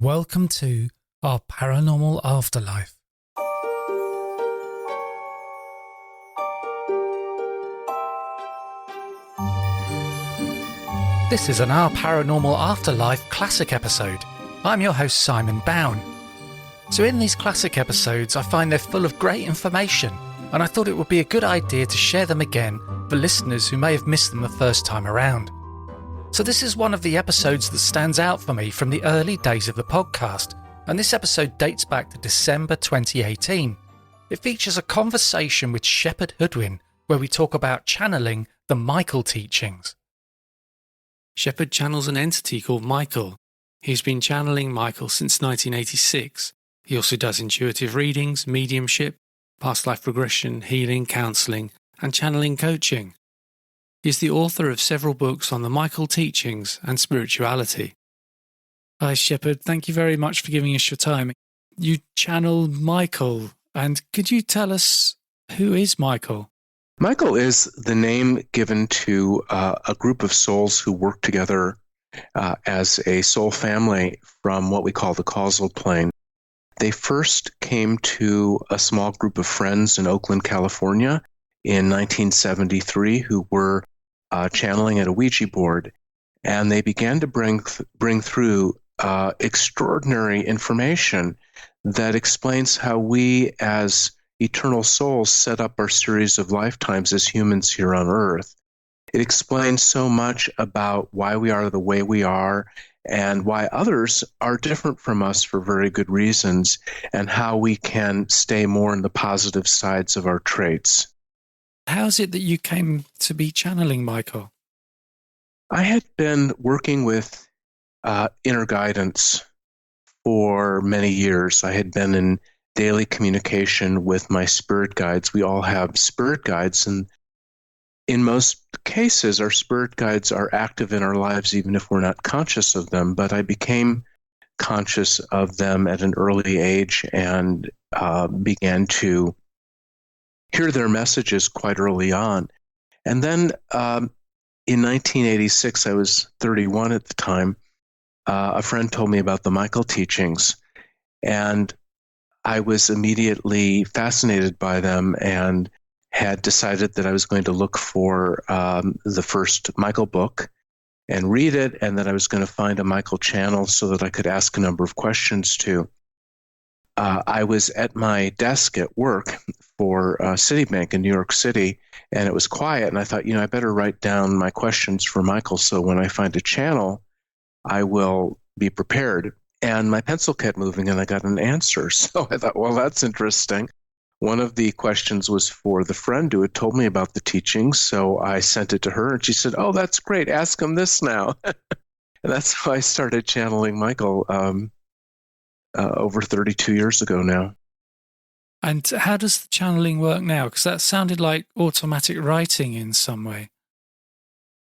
Welcome to our paranormal afterlife. This is an Our Paranormal Afterlife classic episode. I'm your host Simon Bown. So in these classic episodes I find they're full of great information, and I thought it would be a good idea to share them again for listeners who may have missed them the first time around. So this is one of the episodes that stands out for me from the early days of the podcast, and this episode dates back to December 2018. It features a conversation with Shepherd Hoodwin where we talk about channeling the Michael teachings. Shepherd channels an entity called Michael. He's been channeling Michael since 1986. He also does intuitive readings, mediumship, past life regression, healing, counselling, and channeling coaching. He's the author of several books on the Michael teachings and spirituality. Hi Shepherd, thank you very much for giving us your time. You channel Michael, and could you tell us who is Michael? Michael is the name given to a group of souls who work together as a soul family from what we call the causal plane. They first came to a small group of friends in Oakland, California in 1973 who were channeling at a Ouija board, and they began to bring through extraordinary information that explains how we as eternal souls set up our series of lifetimes as humans here on Earth. It explains so much about why we are the way we are and why others are different from us for very good reasons, and how we can stay more in the positive sides of our traits. How is it that you came to be channeling Michael? I had been working with inner guidance for many years. I had been in daily communication with my spirit guides. We all have spirit guides, and in most cases, our spirit guides are active in our lives even if we're not conscious of them. But I became conscious of them at an early age and began to hear their messages quite early on. And then in 1986, I was 31 at the time, a friend told me about the Michael teachings, and I was immediately fascinated by them and had decided that I was going to look for the first Michael book and read it, and that I was going to find a Michael channel so that I could ask a number of questions to. I was at my desk at work for Citibank in New York City, and it was quiet, and I thought, I better write down my questions for Michael so when I find a channel, I will be prepared. And my pencil kept moving, and I got an answer. So I thought, well, that's interesting. One of the questions was for the friend who had told me about the teachings, so I sent it to her, and she said, oh, that's great, ask him this now. And that's how I started channeling Michael over 32 years ago now. And how does the channeling work now? Because that sounded like automatic writing in some way.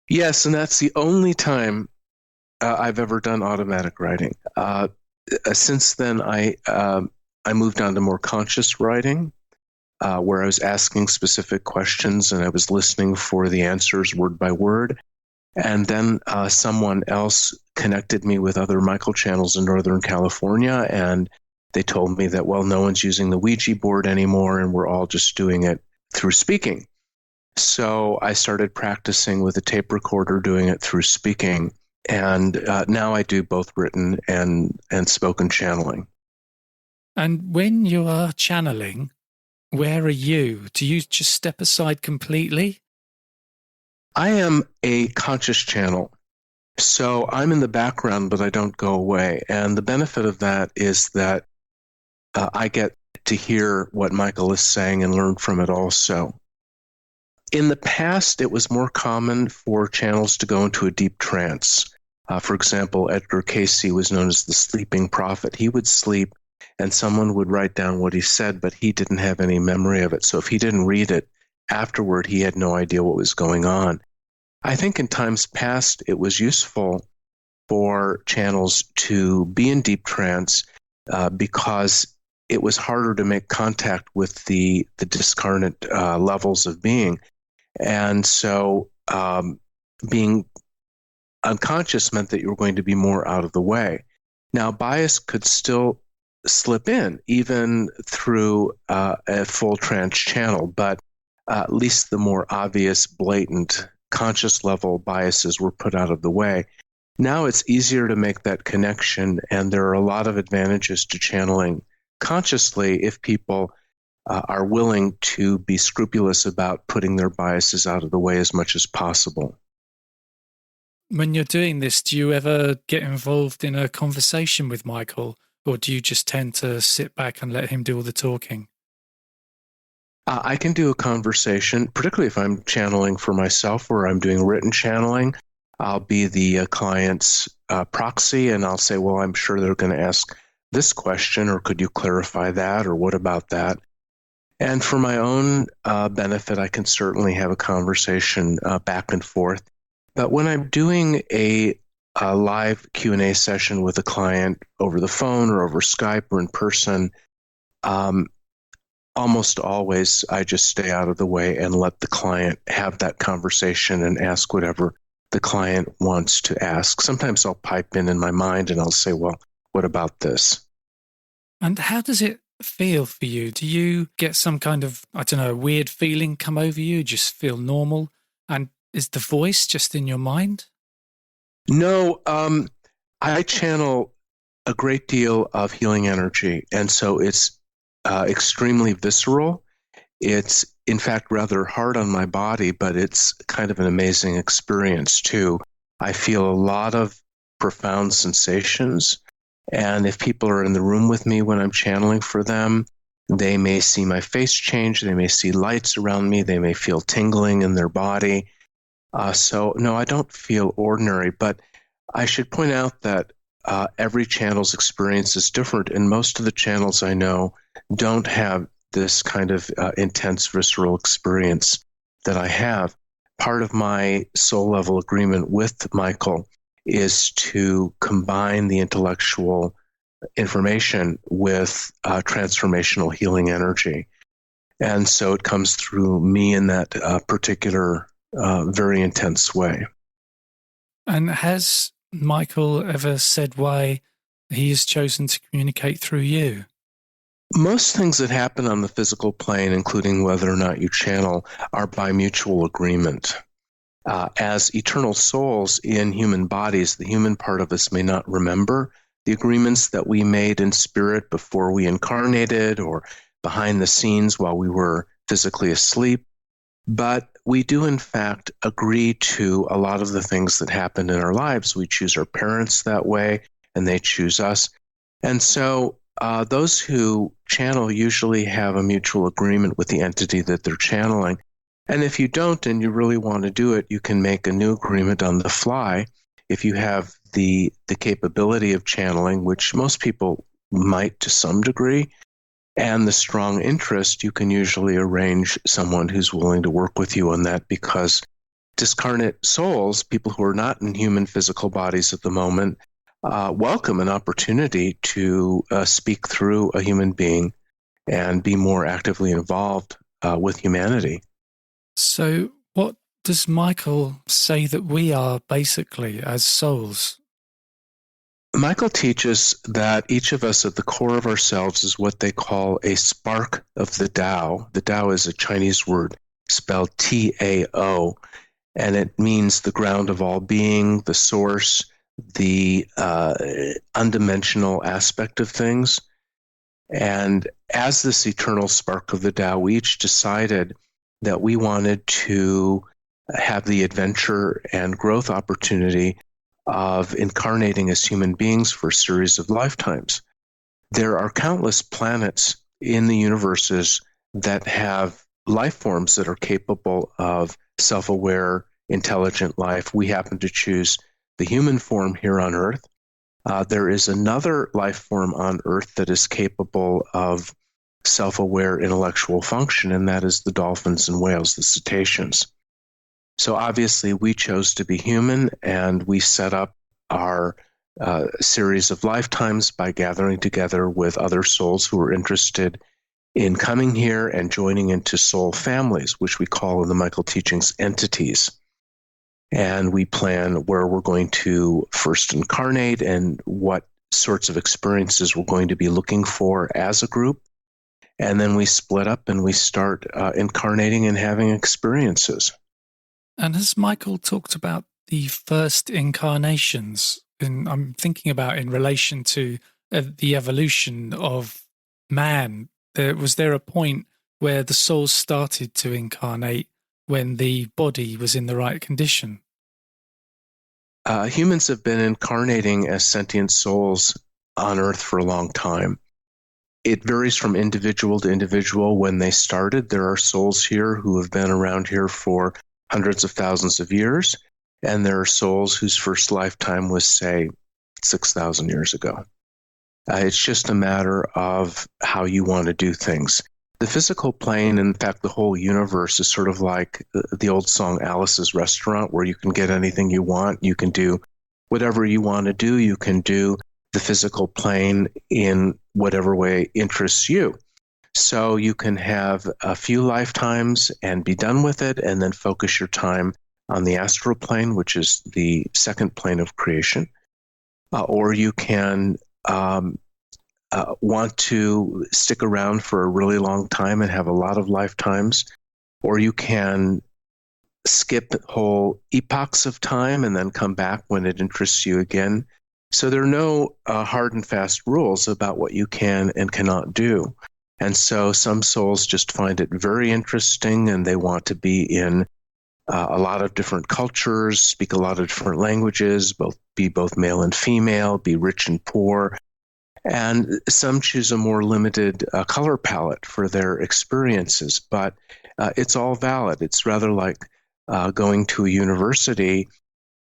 Yes, and that's the only time I've ever done automatic writing. Since then, I moved on to more conscious writing, where I was asking specific questions and I was listening for the answers word by word. And then someone else connected me with other Michael channels in Northern California, and they told me that, well, no one's using the Ouija board anymore, and we're all just doing it through speaking. So I started practicing with a tape recorder, doing it through speaking. And now I do both written and spoken channeling. And when you are channeling, where are you? Do you just step aside completely? I am a conscious channel. So I'm in the background, but I don't go away. And the benefit of that is that I get to hear what Michael is saying and learn from it also. In the past, it was more common for channels to go into a deep trance. For example, Edgar Cayce was known as the sleeping prophet. He would sleep and someone would write down what he said, but he didn't have any memory of it. So if he didn't read it afterward, he had no idea what was going on. I think in times past, it was useful for channels to be in deep trance because it was harder to make contact with the discarnate levels of being. And so being unconscious meant that you were going to be more out of the way. Now, bias could still slip in even through a full trance channel, but at least the more obvious, blatant, conscious level biases were put out of the way. Now it's easier to make that connection, and there are a lot of advantages to channeling consciously if people are willing to be scrupulous about putting their biases out of the way as much as possible. When you're doing this, do you ever get involved in a conversation with Michael, or do you just tend to sit back and let him do all the talking? I can do a conversation, particularly if I'm channeling for myself or I'm doing written channeling. I'll be the client's proxy, and I'll say, well, I'm sure they're going to ask this question, or could you clarify that, or what about that? And for my own benefit, I can certainly have a conversation back and forth. But when I'm doing a live Q&A session with a client over the phone or over Skype or in person, almost always I just stay out of the way and let the client have that conversation and ask whatever the client wants to ask. Sometimes I'll pipe in my mind and I'll say, well, what about this? And how does it feel for you? Do you get some kind of, I don't know, weird feeling come over you? Just feel normal? And is the voice just in your mind? No, I channel a great deal of healing energy, and so it's extremely visceral. It's, in fact, rather hard on my body, but it's kind of an amazing experience, too. I feel a lot of profound sensations, and if people are in the room with me when I'm channeling for them, they may see my face change, they may see lights around me, they may feel tingling in their body. So, no, I don't feel ordinary, but I should point out that every channel's experience is different, and most of the channels I know don't have this kind of intense visceral experience that I have. Part of my soul level agreement with Michael is to combine the intellectual information with transformational healing energy. And so it comes through me in that particular very intense way. And has Michael ever said why he has chosen to communicate through you? Most things that happen on the physical plane, including whether or not you channel, are by mutual agreement. As eternal souls in human bodies, the human part of us may not remember the agreements that we made in spirit before we incarnated or behind the scenes while we were physically asleep. But we do, in fact, agree to a lot of the things that happen in our lives. We choose our parents that way, and they choose us. And so those who channel usually have a mutual agreement with the entity that they're channeling. And if you don't and you really want to do it, you can make a new agreement on the fly. If you have the capability of channeling, which most people might to some degree, and the strong interest, you can usually arrange someone who's willing to work with you on that, because discarnate souls, people who are not in human physical bodies at the moment, welcome an opportunity to speak through a human being and be more actively involved with humanity. So what does Michael say that we are basically as souls? Michael teaches that each of us at the core of ourselves is what they call a spark of the Tao. The Tao is a Chinese word spelled T-A-O, and it means the ground of all being, the source, the undimensional aspect of things. And as this eternal spark of the Tao, we each decided that we wanted to have the adventure and growth opportunity of incarnating as human beings for a series of lifetimes. There are countless planets in the universes that have life forms that are capable of self-aware, intelligent life. We happen to choose the human form here on Earth. There is another life form on Earth that is capable of self-aware intellectual function, and that is the dolphins and whales, the cetaceans. So obviously we chose to be human, and we set up our series of lifetimes by gathering together with other souls who are interested in coming here and joining into soul families, which we call in the Michael teachings entities. And we plan where we're going to first incarnate and what sorts of experiences we're going to be looking for as a group. And then we split up and we start incarnating and having experiences. And has Michael talked about the first incarnations? I'm thinking about in relation to the evolution of man. Was there a point where the soul started to incarnate when the body was in the right condition? Humans have been incarnating as sentient souls on Earth for a long time. It varies from individual to individual when they started. There are souls here who have been around here for hundreds of thousands of years, and there are souls whose first lifetime was, say, 6,000 years ago. It's just a matter of how you want to do things. The physical plane, in fact, the whole universe is sort of like the old song Alice's Restaurant, where you can get anything you want. You can do whatever you want to do. You can do the physical plane in whatever way interests you. So you can have a few lifetimes and be done with it, and then focus your time on the astral plane, which is the second plane of creation. Or you can want to stick around for a really long time and have a lot of lifetimes. Or you can skip whole epochs of time and then come back when it interests you again. So there are no hard and fast rules about what you can and cannot do. And so some souls just find it very interesting, and they want to be in a lot of different cultures, speak a lot of different languages, be both male and female, be rich and poor. And some choose a more limited color palette for their experiences, but it's all valid. It's rather like going to a university,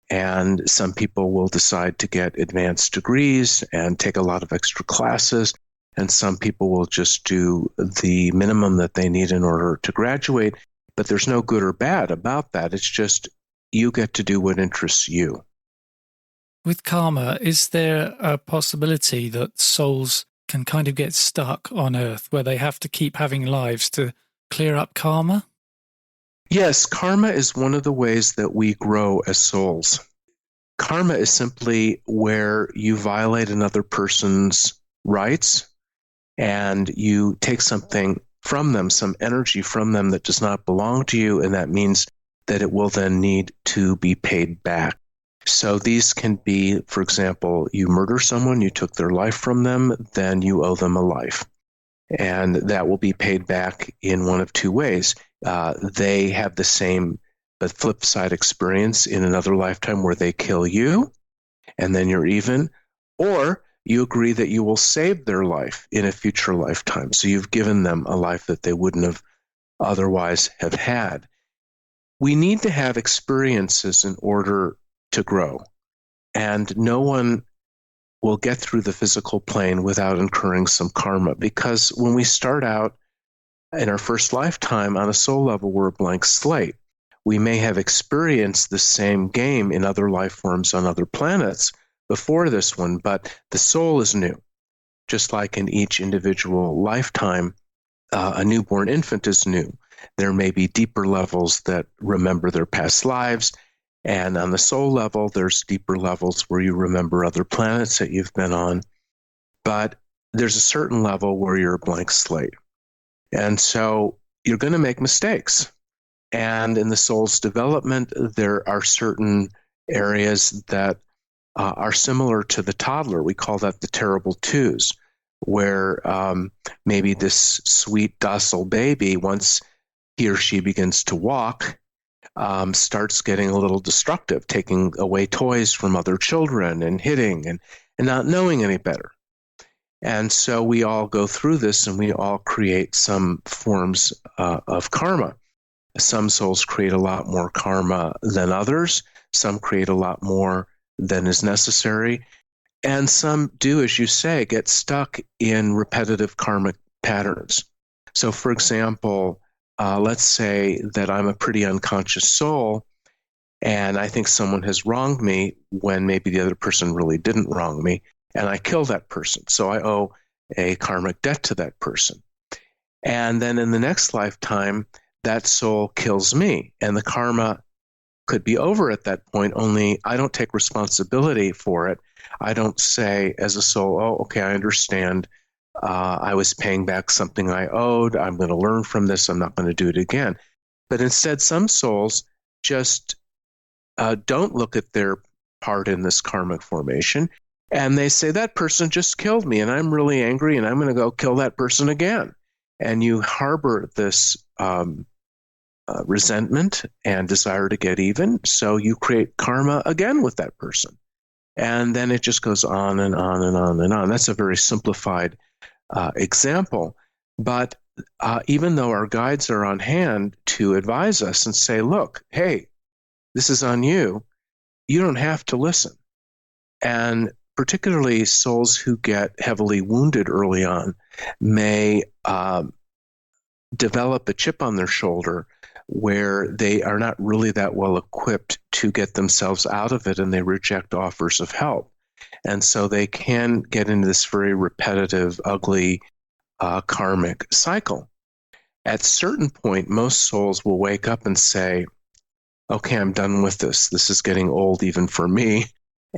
and some people will decide to get advanced degrees and take a lot of extra classes, and some people will just do the minimum that they need in order to graduate. But there's no good or bad about that. It's just you get to do what interests you. With karma, is there a possibility that souls can kind of get stuck on Earth where they have to keep having lives to clear up karma? Yes, karma is one of the ways that we grow as souls. Karma is simply where you violate another person's rights and you take something from them, some energy from them that does not belong to you, and that means that it will then need to be paid back. So these can be, for example, you murder someone, you took their life from them, then you owe them a life. And that will be paid back in one of two ways. They have the same but flip side experience in another lifetime where they kill you, and then you're even, or you agree that you will save their life in a future lifetime. So you've given them a life that they wouldn't have otherwise have had. We need to have experiences in order to grow, and no one will get through the physical plane without incurring some karma, because when we start out in our first lifetime on a soul level, we're a blank slate. We may have experienced the same game in other life forms on other planets before this one, but the soul is new. Just like in each individual lifetime, a newborn infant is new. There may be deeper levels that remember their past lives, and on the soul level, there's deeper levels where you remember other planets that you've been on. But there's a certain level where you're a blank slate. And so you're going to make mistakes. And in the soul's development, there are certain areas that are similar to the toddler. We call that the terrible twos, where maybe this sweet, docile baby, once he or she begins to walk, starts getting a little destructive, taking away toys from other children and hitting and not knowing any better. And so we all go through this, and we all create some forms of karma. Some souls create a lot more karma than others. Some create a lot more than is necessary. And some do, as you say, get stuck in repetitive karmic patterns. So, for example, let's say that I'm a pretty unconscious soul, and I think someone has wronged me when maybe the other person really didn't wrong me, and I kill that person. So I owe a karmic debt to that person. And then in the next lifetime, that soul kills me, and the karma could be over at that point, only I don't take responsibility for it. I don't say as a soul, oh, okay, I understand. I was paying back something I owed. I'm going to learn from this. I'm not going to do it again. But instead, some souls just don't look at their part in this karmic formation. And they say, that person just killed me, and I'm really angry, and I'm going to go kill that person again. And you harbor this resentment and desire to get even. So you create karma again with that person. And then it just goes on and on and on and on. That's a very simplified example. But even though our guides are on hand to advise us and say, look, hey, this is on you, you don't have to listen. And particularly souls who get heavily wounded early on may develop a chip on their shoulder where they are not really that well equipped to get themselves out of it, and they reject offers of help. And so they can get into this very repetitive, ugly, karmic cycle. At a certain point, most souls will wake up and say, okay, I'm done with this. This is getting old even for me.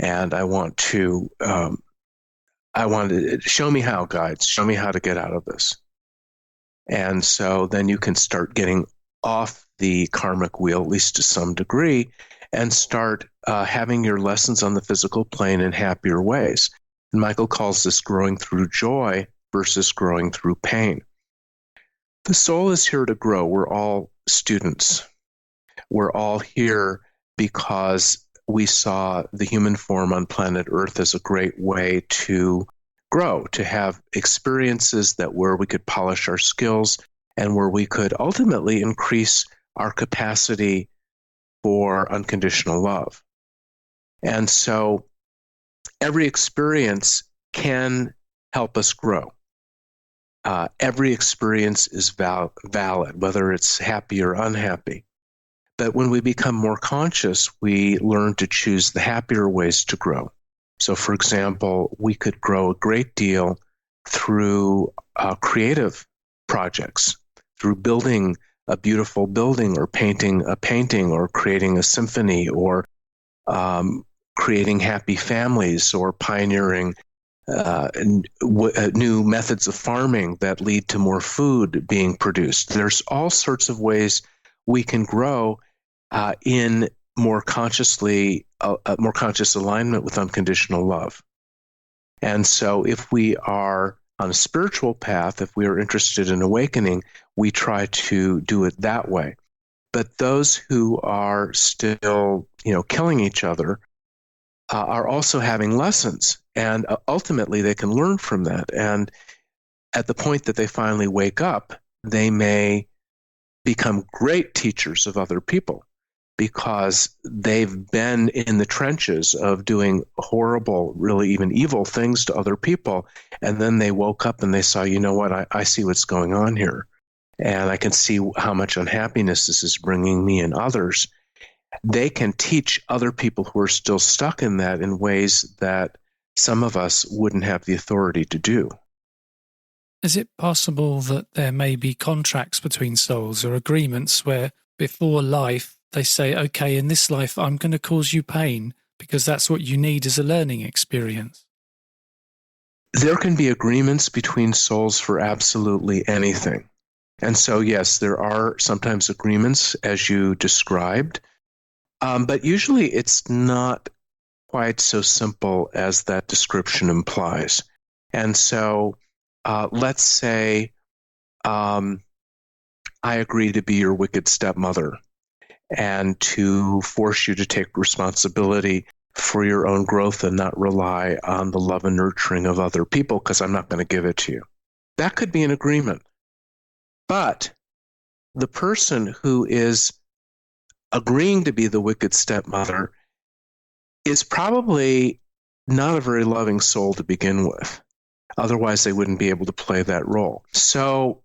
And I want to show me how, guides, show me how to get out of this. And so then you can start getting off the karmic wheel, at least to some degree, and start having your lessons on the physical plane in happier ways. And Michael calls this growing through joy versus growing through pain. The soul is here to grow. We're all students. We're all here because we saw the human form on planet Earth as a great way to grow, to have experiences where we could polish our skills and where we could ultimately increase our capacity for unconditional love. And so every experience can help us grow. Every experience is valid, whether it's happy or unhappy. But when we become more conscious, we learn to choose the happier ways to grow. So, for example, we could grow a great deal through creative projects, through building a beautiful building or painting a painting or creating a symphony or creating happy families or pioneering new methods of farming that lead to more food being produced. There's all sorts of ways we can grow in more conscious alignment with unconditional love. And so if we are on a spiritual path, if we are interested in awakening, we try to do it that way. But those who are still, killing each other are also having lessons, and ultimately they can learn from that. And at the point that they finally wake up, they may become great teachers of other people because they've been in the trenches of doing horrible, really even evil things to other people. And then they woke up and they saw, you know what, I see what's going on here. And I can see how much unhappiness this is bringing me and others. They can teach other people who are still stuck in that in ways that some of us wouldn't have the authority to do. Is it possible that there may be contracts between souls or agreements where before life they say, okay, in this life I'm going to cause you pain because that's what you need as a learning experience? There can be agreements between souls for absolutely anything. And so, yes, there are sometimes agreements as you described, but usually it's not quite so simple as that description implies. And so let's say I agree to be your wicked stepmother and to force you to take responsibility for your own growth and not rely on the love and nurturing of other people because I'm not going to give it to you. That could be an agreement. But the person who is agreeing to be the wicked stepmother is probably not a very loving soul to begin with. Otherwise, they wouldn't be able to play that role. So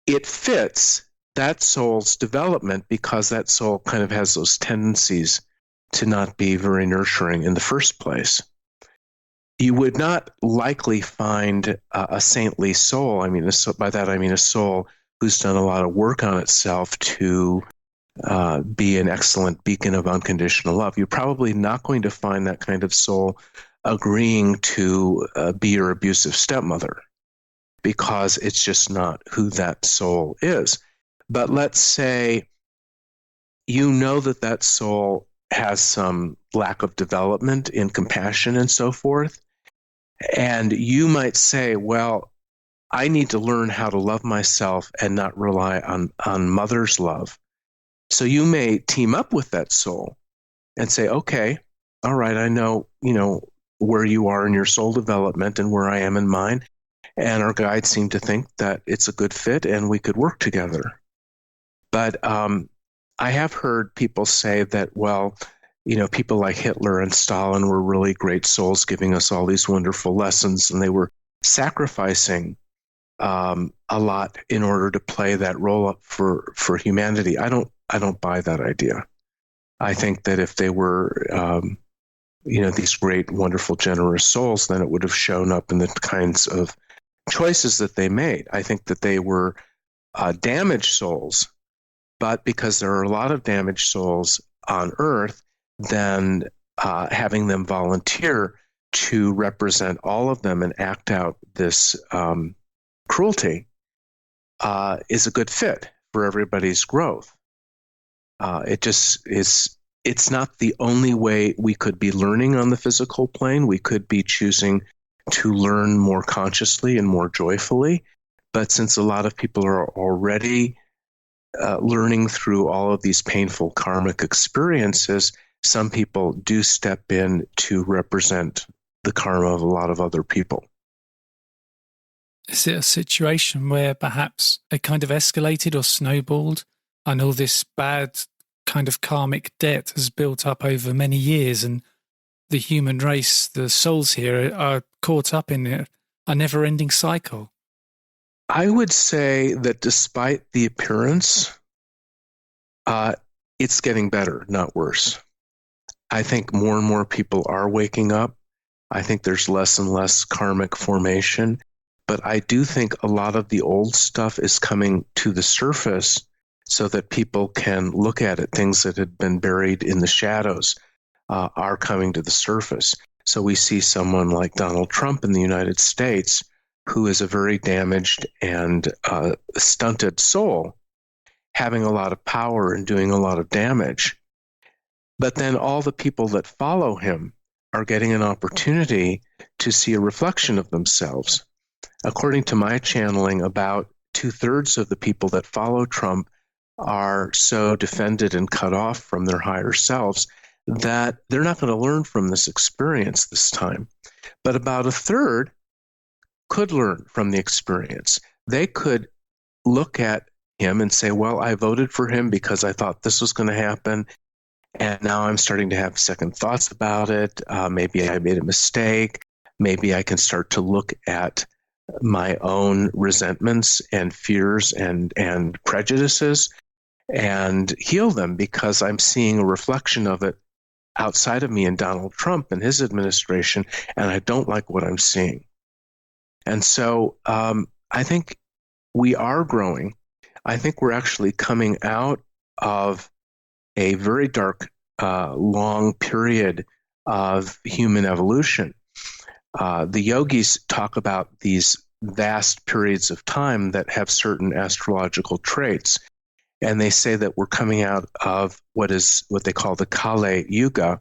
it fits that soul's development because that soul kind of has those tendencies to not be very nurturing in the first place. You would not likely find a saintly soul. By that I mean a soul who's done a lot of work on itself to be an excellent beacon of unconditional love. You're probably not going to find that kind of soul agreeing to be your abusive stepmother, because it's just not who that soul is. But let's say you know that that soul has some lack of development in compassion and so forth. And you might say, well, I need to learn how to love myself and not rely on mother's love. So you may team up with that soul and say, okay, all right, I know, where you are in your soul development and where I am in mine. And our guides seem to think that it's a good fit and we could work together. But I have heard people say that, well, people like Hitler and Stalin were really great souls giving us all these wonderful lessons, and they were sacrificing a lot in order to play that role up for humanity. I don't buy that idea. I think that if they were, these great, wonderful, generous souls, then it would have shown up in the kinds of choices that they made. I think that they were damaged souls, but because there are a lot of damaged souls on Earth, then having them volunteer to represent all of them and act out this cruelty is a good fit for everybody's growth. It just is. It's not the only way we could be learning on the physical plane. We could be choosing to learn more consciously and more joyfully. But since a lot of people are already learning through all of these painful karmic experiences, some people do step in to represent the karma of a lot of other people. Is it a situation where perhaps it kind of escalated or snowballed, and all this bad kind of karmic debt has built up over many years, and the human race, the souls here, are caught up in a never-ending cycle? I would say that despite the appearance, it's getting better, not worse. I think more and more people are waking up. I think there's less and less karmic formation. But I do think a lot of the old stuff is coming to the surface so that people can look at it. Things that had been buried in the shadows are coming to the surface. So we see someone like Donald Trump in the United States, who is a very damaged and stunted soul, having a lot of power and doing a lot of damage. But then all the people that follow him are getting an opportunity to see a reflection of themselves. According to my channeling, about 2/3 of the people that follow Trump are so defended and cut off from their higher selves that they're not going to learn from this experience this time. But about 1/3 could learn from the experience. They could look at him and say, well, I voted for him because I thought this was going to happen, and now I'm starting to have second thoughts about it. Maybe I made a mistake. Maybe I can start to look at my own resentments and fears and prejudices and heal them, because I'm seeing a reflection of it outside of me in Donald Trump and his administration, and I don't like what I'm seeing. And so I think we are growing. I think we're actually coming out of a very dark, long period of human evolution. The yogis talk about these vast periods of time that have certain astrological traits. And they say that we're coming out of what they call the Kali Yuga,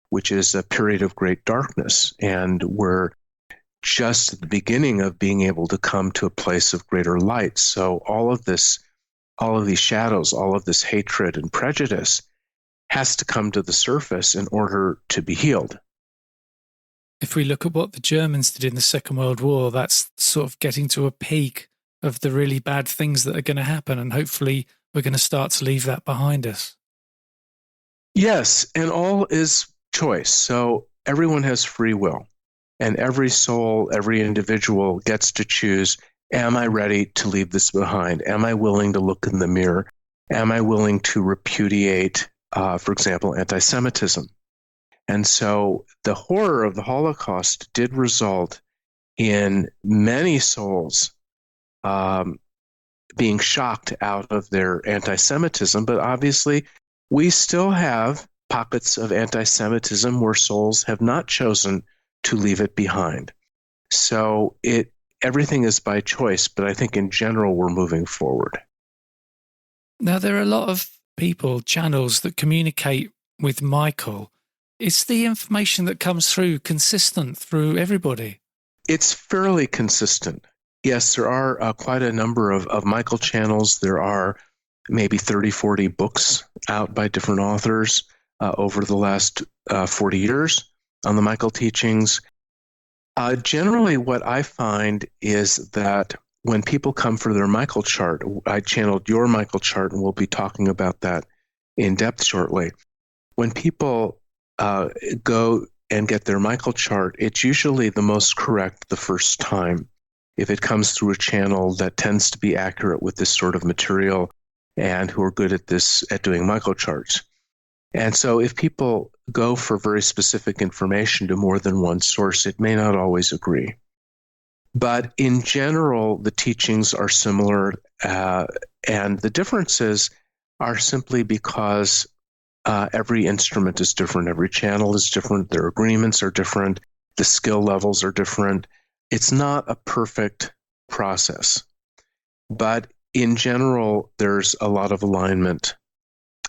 which is a period of great darkness. And we're just at the beginning of being able to come to a place of greater light. So all of these shadows, all of this hatred and prejudice has to come to the surface in order to be healed. If we look at what the Germans did in the Second World War, that's sort of getting to a peak of the really bad things that are going to happen. And hopefully we're going to start to leave that behind us. Yes, and all is choice. So everyone has free will. And every soul, every individual gets to choose, am I ready to leave this behind? Am I willing to look in the mirror? Am I willing to repudiate, for example, anti-Semitism? And so the horror of the Holocaust did result in many souls being shocked out of their anti-Semitism, but obviously we still have pockets of anti-Semitism where souls have not chosen to leave it behind. So everything is by choice, but I think in general we're moving forward. Now, there are a lot of people, channels that communicate with Michael. Is the information that comes through consistent through everybody? It's fairly consistent. Yes, there are quite a number of Michael channels. There are maybe 30, 40 books out by different authors over the last 40 years on the Michael teachings. Generally, what I find is that when people come for their Michael chart, I channeled your Michael chart, and we'll be talking about that in depth shortly. When people go and get their Michael chart, it's usually the most correct the first time. If it comes through a channel that tends to be accurate with this sort of material and who are good at doing Michael charts. And so if people go for very specific information to more than one source, it may not always agree. But in general, the teachings are similar, and the differences are simply because every instrument is different, every channel is different, their agreements are different, the skill levels are different. It's not a perfect process, but in general, there's a lot of alignment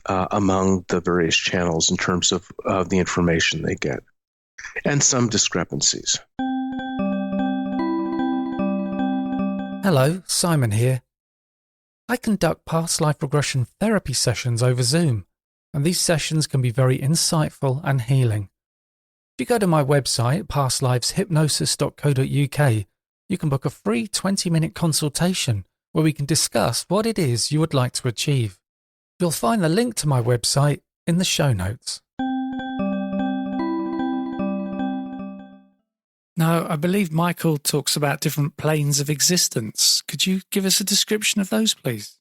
among the various channels in terms of the information they get, and some discrepancies. Hello, Simon here. I conduct past life regression therapy sessions over Zoom, and these sessions can be very insightful and healing. If you go to my website, pastliveshypnosis.co.uk, you can book a free 20-minute consultation where we can discuss what it is you would like to achieve. You'll find the link to my website in the show notes. Now, I believe Michael talks about different planes of existence. Could you give us a description of those, please?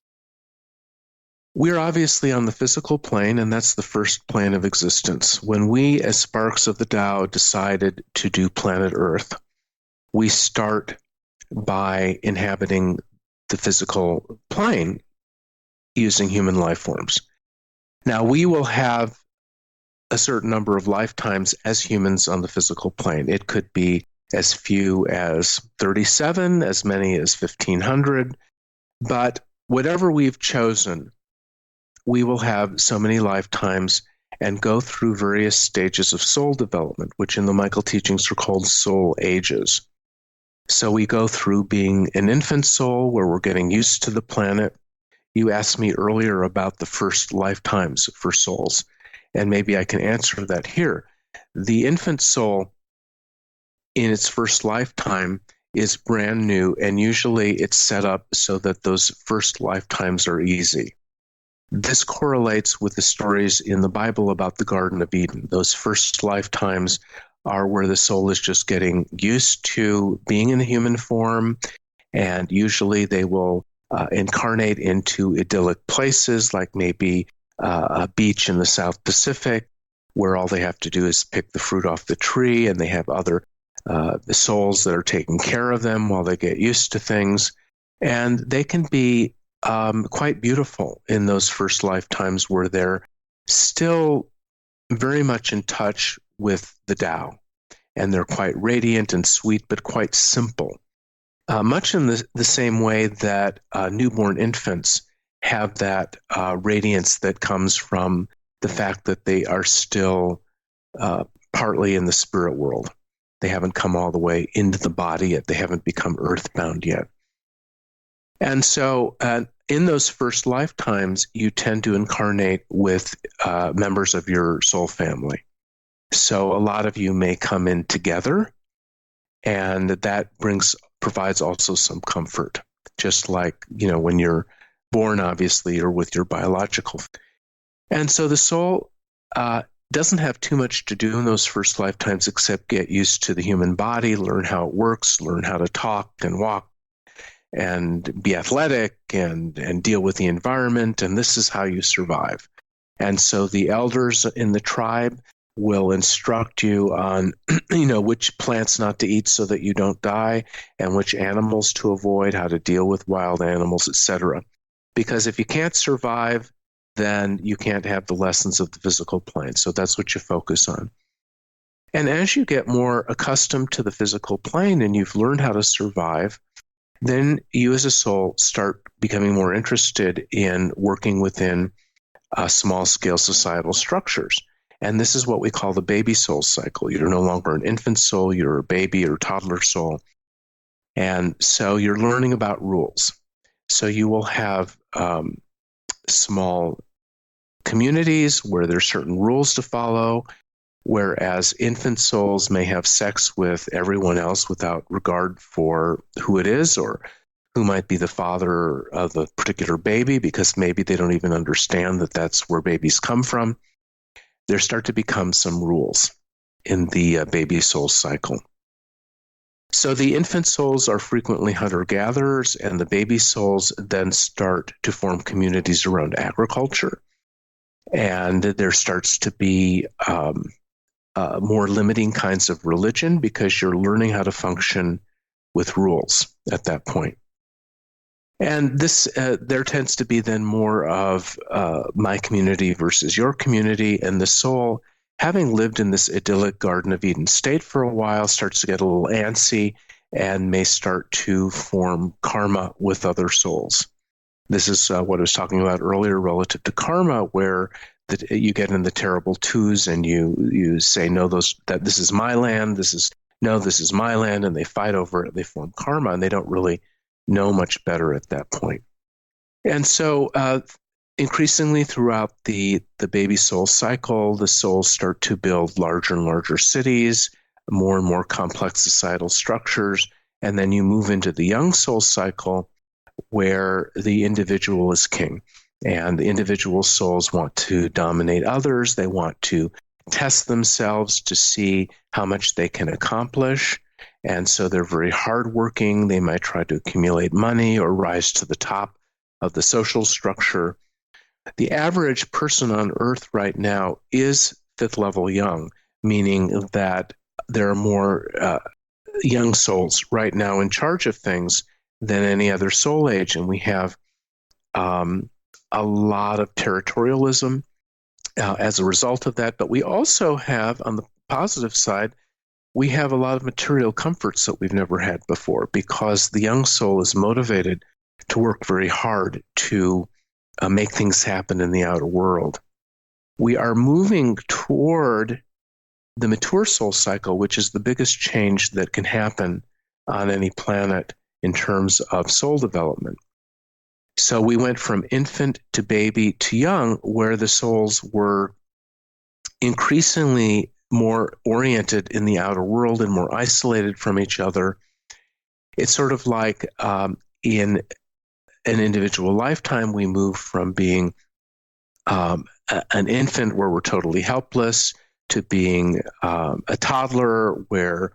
We're obviously on the physical plane, and that's the first plane of existence. When we, as sparks of the Tao, decided to do planet Earth, we start by inhabiting the physical plane using human life forms. Now, we will have a certain number of lifetimes as humans on the physical plane. It could be as few as 37, as many as 1,500, but whatever we've chosen, we will have so many lifetimes and go through various stages of soul development, which in the Michael teachings are called soul ages. So we go through being an infant soul where we're getting used to the planet. You asked me earlier about the first lifetimes for souls, and maybe I can answer that here. The infant soul in its first lifetime is brand new, and usually it's set up so that those first lifetimes are easy. This correlates with the stories in the Bible about the Garden of Eden. Those first lifetimes are where the soul is just getting used to being in a human form, and usually they will incarnate into idyllic places like maybe a beach in the South Pacific where all they have to do is pick the fruit off the tree, and they have other souls that are taking care of them while they get used to things. And they can be quite beautiful in those first lifetimes where they're still very much in touch with the Tao. And they're quite radiant and sweet, but quite simple. Much in the same way that newborn infants have that radiance that comes from the fact that they are still partly in the spirit world. They haven't come all the way into the body yet. They haven't become earthbound yet. And so in those first lifetimes, you tend to incarnate with members of your soul family. So a lot of you may come in together, and that provides also some comfort, just like, when you're born, obviously, or with your biological. And so the soul doesn't have too much to do in those first lifetimes except get used to the human body, learn how it works, learn how to talk and walk and be athletic and deal with the environment. And this is how you survive. And so the elders in the tribe will instruct you on, which plants not to eat so that you don't die, and which animals to avoid, how to deal with wild animals, etc. Because if you can't survive, then you can't have the lessons of the physical plane. So that's what you focus on. And as you get more accustomed to the physical plane and you've learned how to survive, then you as a soul start becoming more interested in working within small-scale societal structures. And this is what we call the baby soul cycle. You're no longer an infant soul, you're a baby or toddler soul. And so you're learning about rules. So you will have small communities where there's certain rules to follow, whereas infant souls may have sex with everyone else without regard for who it is or who might be the father of the particular baby, because maybe they don't even understand that that's where babies come from. There start to become some rules in the baby soul cycle. So the infant souls are frequently hunter-gatherers, and the baby souls then start to form communities around agriculture. And there starts to be more limiting kinds of religion because you're learning how to function with rules at that point. And this, there tends to be then more of my community versus your community, and the soul, having lived in this idyllic Garden of Eden state for a while, starts to get a little antsy and may start to form karma with other souls. This is what I was talking about earlier relative to karma, where you get in the terrible twos and you say, no, that this is my land, this is my land, and they fight over it, they form karma, and they don't really know much better at that point. And so increasingly throughout the baby soul cycle, the souls start to build larger and larger cities, more and more complex societal structures, and then you move into the young soul cycle where the individual is king. And the individual souls want to dominate others. They want to test themselves to see how much they can accomplish. And so they're very hardworking. They might try to accumulate money or rise to the top of the social structure. The average person on Earth right now is fifth level young, meaning that there are more young souls right now in charge of things than any other soul age. And we have a lot of territorialism as a result of that. But we also have, on the positive side, we have a lot of material comforts that we've never had before, because the young soul is motivated to work very hard to make things happen in the outer world. We are moving toward the mature soul cycle, which is the biggest change that can happen on any planet in terms of soul development. So we went from infant to baby to young, where the souls were increasingly more oriented in the outer world and more isolated from each other. It's sort of like in an individual lifetime, we move from being an infant where we're totally helpless to being a toddler where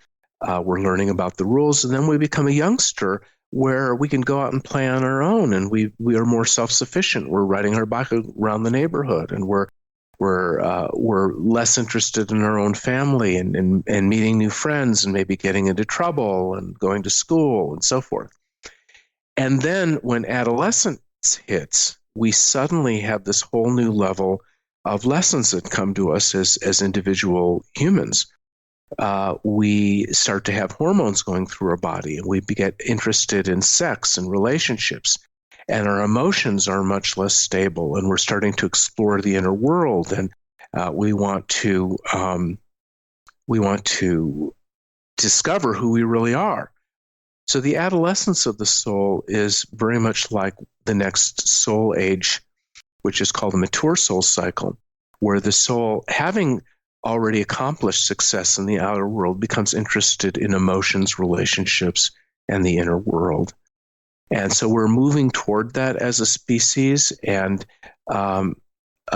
we're learning about the rules, and then we become a youngster where we can go out and play on our own, and we are more self-sufficient. We're riding our bike around the neighborhood, and we're less interested in our own family and meeting new friends and maybe getting into trouble and going to school and so forth. And then when adolescence hits, we suddenly have this whole new level of lessons that come to us as individual humans. We start to have hormones going through our body, and we get interested in sex and relationships, and our emotions are much less stable, and we're starting to explore the inner world, and we want to discover who we really are. So the adolescence of the soul is very much like the next soul age, which is called the mature soul cycle, where the soul, having already accomplished success in the outer world, becomes interested in emotions, relationships, and the inner world. And so we're moving toward that as a species, and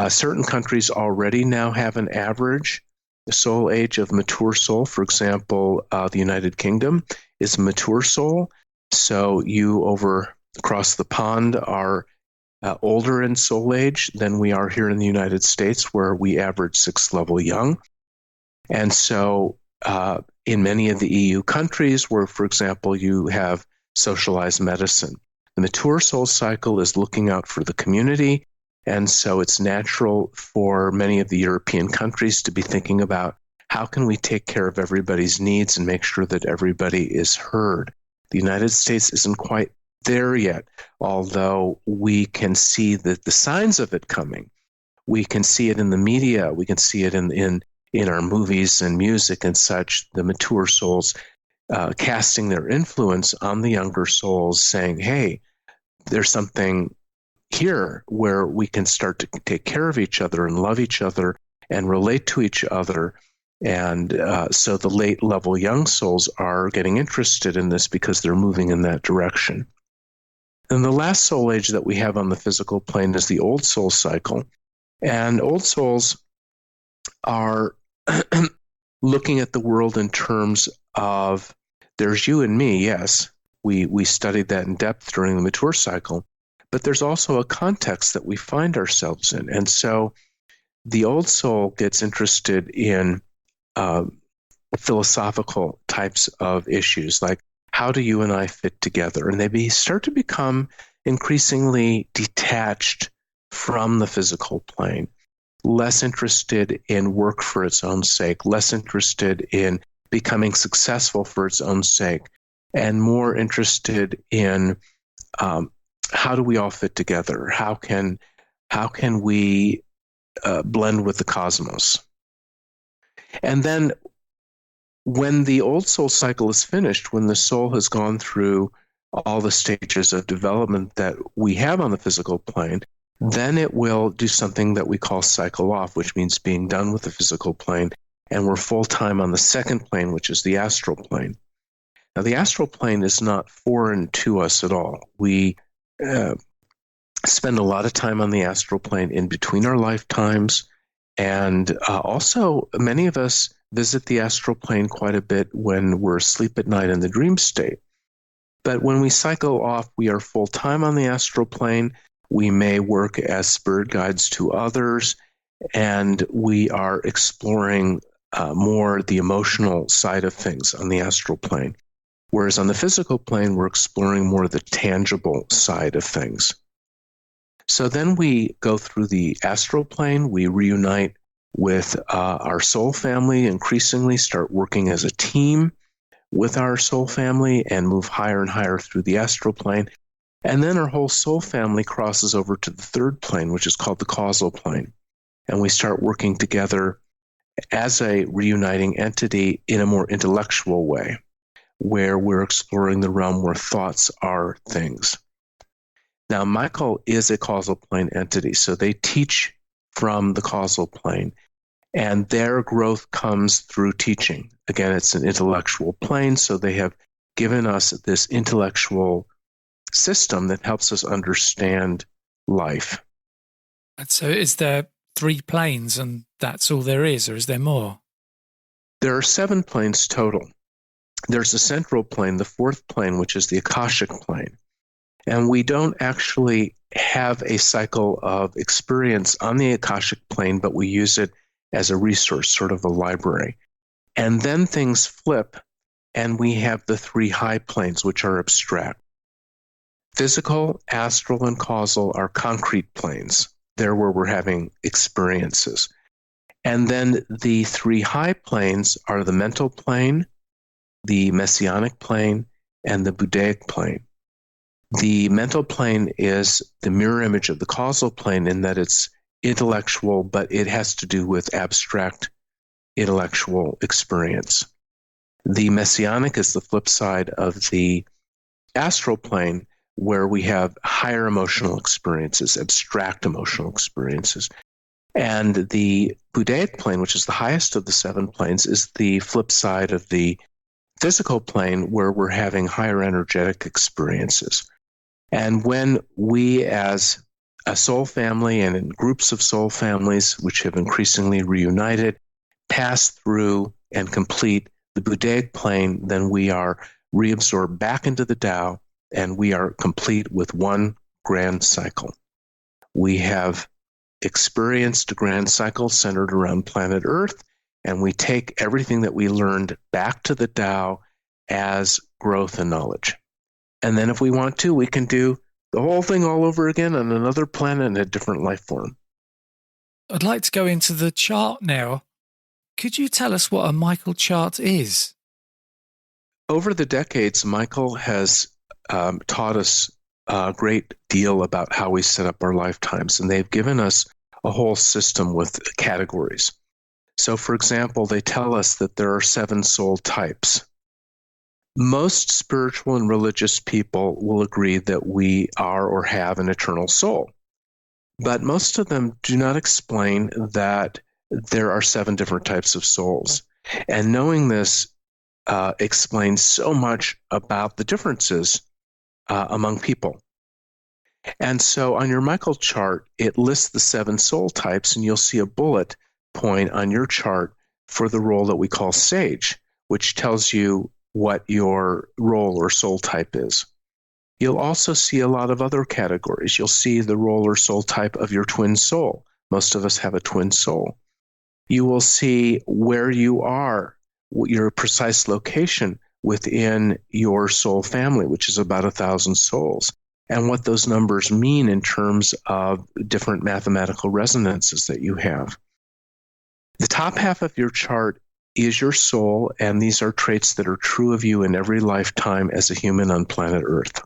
certain countries already now have an average soul age of mature soul. For example, the United Kingdom is mature soul. So you over across the pond are older in soul age than we are here in the United States, where we average sixth level young. And so in many of the EU countries where, for example, you have socialized medicine, the mature soul cycle is looking out for the community. And so it's natural for many of the European countries to be thinking about How can we take care of everybody's needs and make sure that everybody is heard? The United States isn't quite there yet, although we can see the signs of it coming. We can see it in the media. We can see it in our movies and music and such, the mature souls casting their influence on the younger souls, saying, hey, there's something here where we can start to take care of each other and love each other and relate to each other. And so the late level young souls are getting interested in this because they're moving in that direction. And the last soul age that we have on the physical plane is the old soul cycle. And old souls are looking at the world in terms of there's you and me, yes. We studied that in depth during the mature cycle, but there's also a context that we find ourselves in. And so the old soul gets interested in philosophical types of issues, like how do you and I fit together? And they start to become increasingly detached from the physical plane, less interested in work for its own sake, less interested in becoming successful for its own sake, and more interested in how do we all fit together? How can we blend with the cosmos? And then when the old soul cycle is finished, when the soul has gone through all the stages of development that we have on the physical plane, then it will do something that we call cycle off, which means being done with the physical plane, and we're full-time on the second plane, which is the astral plane. Now, the astral plane is not foreign to us at all. We spend a lot of time on the astral plane in between our lifetimes, and also many of us visit the astral plane quite a bit when we're asleep at night in the dream state. But when we cycle off, we are full-time on the astral plane. We may work as spirit guides to others, and we are exploring more the emotional side of things on the astral plane. Whereas on the physical plane, we're exploring more the tangible side of things. So then we go through the astral plane, we reunite with our soul family, increasingly start working as a team with our soul family and move higher and higher through the astral plane. And then our whole soul family crosses over to the third plane, which is called the causal plane. And we start working together as a reuniting entity in a more intellectual way, where we're exploring the realm where thoughts are things. Now, Michael is a causal plane entity, so they teach from the causal plane, and their growth comes through teaching. Again, it's an intellectual plane, so they have given us this intellectual system that helps us understand life. And so is there 3 planes and that's all there is, or is there more? There are 7 planes total. There's a central plane, the 4th plane, which is the Akashic plane. And we don't actually have a cycle of experience on the Akashic plane, but we use it as a resource, sort of a library. And then things flip, and we have the 3 high planes, which are abstract. Physical, astral, and causal are concrete planes. They're where we're having experiences. And then the 3 high planes are the mental plane, the messianic plane, and the Buddhaic plane. The mental plane is the mirror image of the causal plane in that it's intellectual, but it has to do with abstract intellectual experience. The messianic is the flip side of the astral plane, where we have higher emotional experiences, abstract emotional experiences. And the Buddhaic plane, which is the highest of the 7 planes, is the flip side of the physical plane, where we're having higher energetic experiences. And when we, as a soul family and in groups of soul families, which have increasingly reunited, pass through and complete the Buddhaic plane, then we are reabsorbed back into the Tao, and we are complete with one grand cycle. We have experienced a grand cycle centered around planet Earth, and we take everything that we learned back to the Tao as growth and knowledge. And then if we want to, we can do the whole thing all over again on another planet in a different life form. I'd like to go into the chart now. Could you tell us what a Michael chart is? Over the decades, Michael has taught us a great deal about how we set up our lifetimes, and they've given us a whole system with categories. So, for example, they tell us that there are 7 soul types. Most spiritual and religious people will agree that we are or have an eternal soul. But most of them do not explain that there are 7 different types of souls. And knowing this explains so much about the differences among people. And so on your Michael chart, it lists the 7 soul types, and you'll see a bullet point on your chart for the role that we call sage, which tells you what your role or soul type is. You'll also see a lot of other categories. You'll see the role or soul type of your twin soul. Most of us have a twin soul. You will see where you are, your precise location within your soul family, which is about 1,000 souls, and what those numbers mean in terms of different mathematical resonances that you have. The top half of your chart is your soul, and these are traits that are true of you in every lifetime as a human on planet Earth.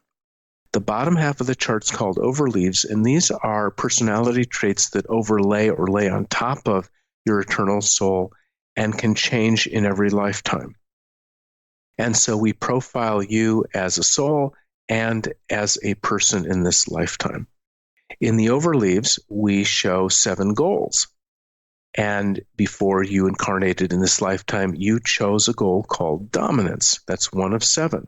The bottom half of the chart is called overleaves, and these are personality traits that overlay or lay on top of your eternal soul and can change in every lifetime. And so we profile you as a soul and as a person in this lifetime. In the overleaves, we show 7 goals. And before you incarnated in this lifetime, you chose a goal called dominance. That's one of 7.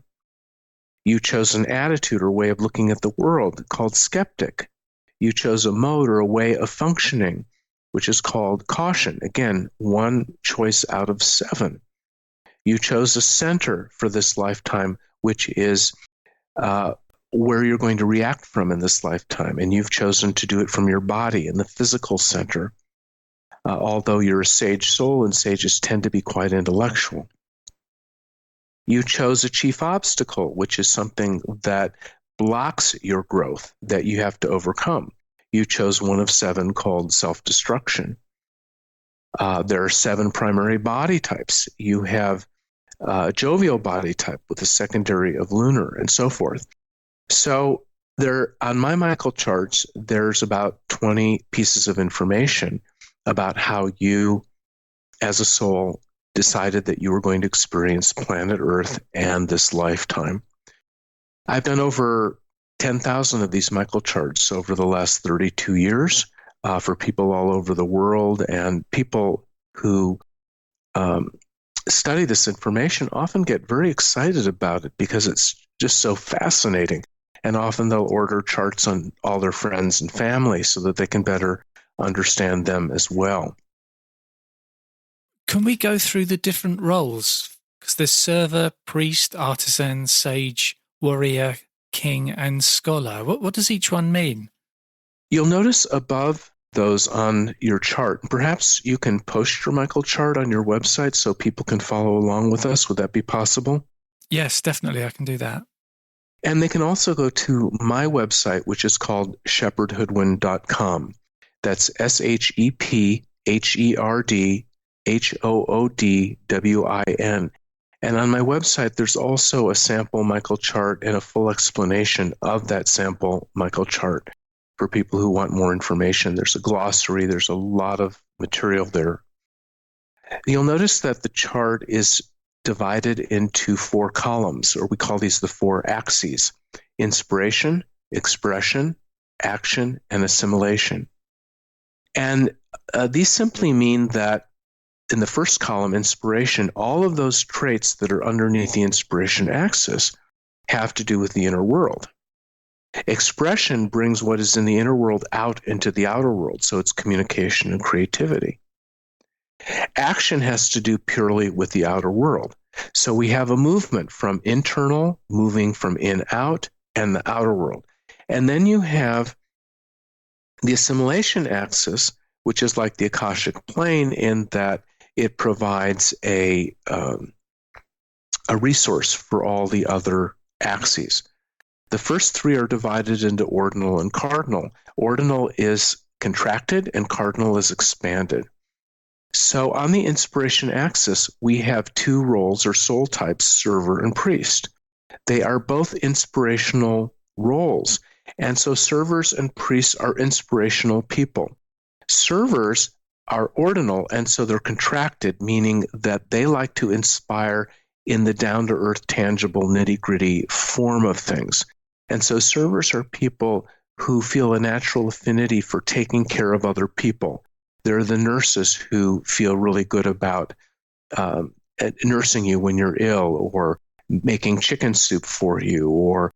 You chose an attitude or way of looking at the world called skeptic. You chose a mode or a way of functioning, which is called caution. Again, one choice out of 7. You chose a center for this lifetime, which is where you're going to react from in this lifetime. And you've chosen to do it from your body in the physical center. Although you're a sage soul, and sages tend to be quite intellectual. You chose a chief obstacle, which is something that blocks your growth that you have to overcome. You chose one of 7 called self-destruction. There are 7 primary body types. You have a jovial body type with a secondary of lunar and so forth. So there, on my Michael charts, there's about 20 pieces of information about how you, as a soul, decided that you were going to experience planet Earth and this lifetime. I've done over 10,000 of these Michael charts over the last 32 years for people all over the world, and people who study this information often get very excited about it because it's just so fascinating. And often they'll order charts on all their friends and family so that they can better understand them as well. Can we go through the different roles? Because there's server, priest, artisan, sage, warrior, king, and scholar. What does each one mean? You'll notice above those on your chart, perhaps you can post your Michael chart on your website so people can follow along with us. Would that be possible? Yes, definitely. I can do that. And they can also go to my website, which is called shepherdhoodwin.com. That's SHEPHERDHOODWIN. And on my website, there's also a sample Michael chart and a full explanation of that sample Michael chart for people who want more information. There's a glossary. There's a lot of material there. You'll notice that the chart is divided into 4 columns, or we call these the 4 axes: inspiration, expression, action, and assimilation. And these simply mean that in the first column, inspiration, all of those traits that are underneath the inspiration axis have to do with the inner world. Expression brings what is in the inner world out into the outer world, so it's communication and creativity. Action has to do purely with the outer world. So we have a movement from internal, moving from in out, and the outer world. And then you have the assimilation axis, which is like the Akashic plane in that it provides a resource for all the other axes. The first 3 are divided into ordinal and cardinal. Ordinal is contracted and cardinal is expanded. So on the inspiration axis, we have two roles or soul types, server and priest. They are both inspirational roles. And so servers and priests are inspirational people. Servers are ordinal, and so they're contracted, meaning that they like to inspire in the down-to-earth, tangible, nitty-gritty form of things. And so servers are people who feel a natural affinity for taking care of other people. They're the nurses who feel really good about nursing you when you're ill, or making chicken soup for you, or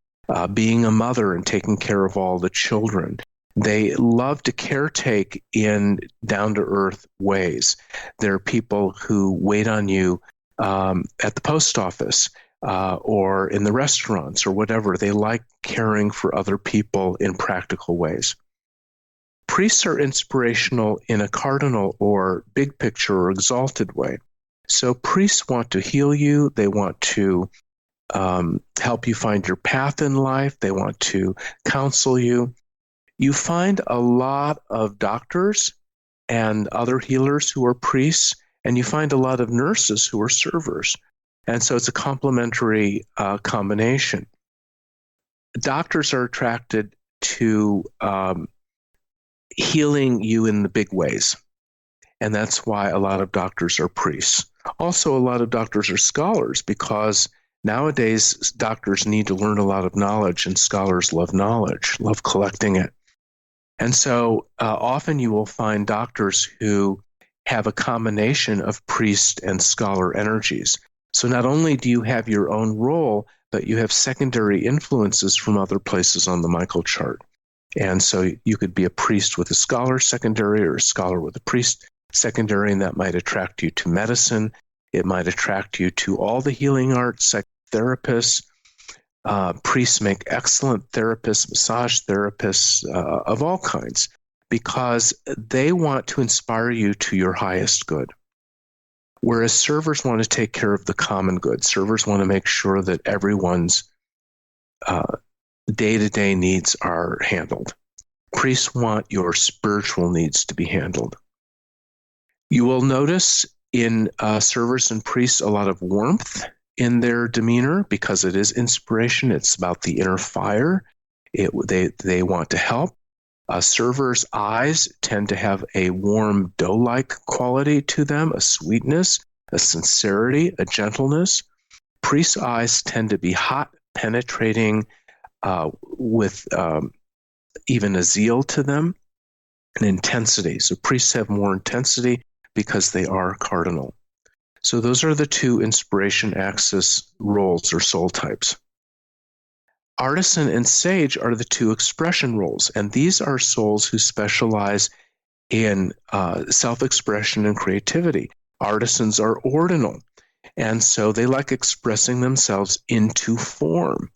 being a mother and taking care of all the children. They love to caretake in down-to-earth ways. There are people who wait on you at the post office or in the restaurants or whatever. They like caring for other people in practical ways. Priests are inspirational in a cardinal or big picture or exalted way. So priests want to heal you. They want to help you find your path in life. They want to counsel you. You find a lot of doctors and other healers who are priests, and you find a lot of nurses who are servers. And so it's a complementary combination. Doctors are attracted to healing you in the big ways. And that's why a lot of doctors are priests. Also, a lot of doctors are scholars, because nowadays doctors need to learn a lot of knowledge, and scholars love knowledge, love collecting it. And so often you will find doctors who have a combination of priest and scholar energies. So not only do you have your own role, but you have secondary influences from other places on the Michael chart. And so you could be a priest with a scholar secondary, or a scholar with a priest secondary, and that might attract you to medicine. It might attract you to all the healing arts, psychotherapists. Priests make excellent therapists, massage therapists of all kinds, because they want to inspire you to your highest good. Whereas servers want to take care of the common good. Servers want to make sure that everyone's day-to-day needs are handled. Priests want your spiritual needs to be handled. You will notice in servers and priests a lot of warmth in their demeanor, because it is inspiration. It's about the inner fire. They want to help. Servers' eyes tend to have a warm dough-like quality to them, a sweetness, a sincerity, a gentleness. Priests' eyes tend to be hot, penetrating, with even a zeal to them, an intensity. So priests have more intensity because they are cardinal. So those are the two inspiration axis roles or soul types. Artisan and sage are the two expression roles, and these are souls who specialize in self-expression and creativity. Artisans are ordinal, and so they like expressing themselves into form.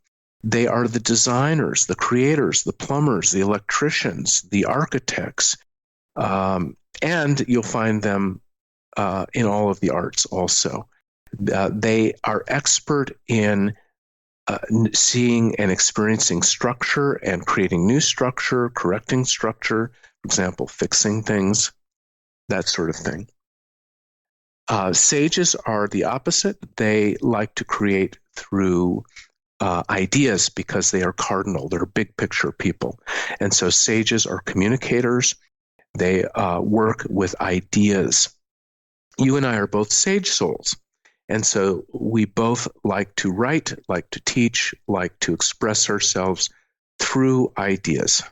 They are the designers, the creators, the plumbers, the electricians, the architects, and you'll find them in all of the arts also. They are expert in seeing and experiencing structure and creating new structure, correcting structure, for example, fixing things, that sort of thing. Sages are the opposite. They like to create through ideas, because they are cardinal. They're big picture people. And so sages are communicators. They work with ideas. You and I are both sage souls. And so we both like to write, like to teach, like to express ourselves through ideas.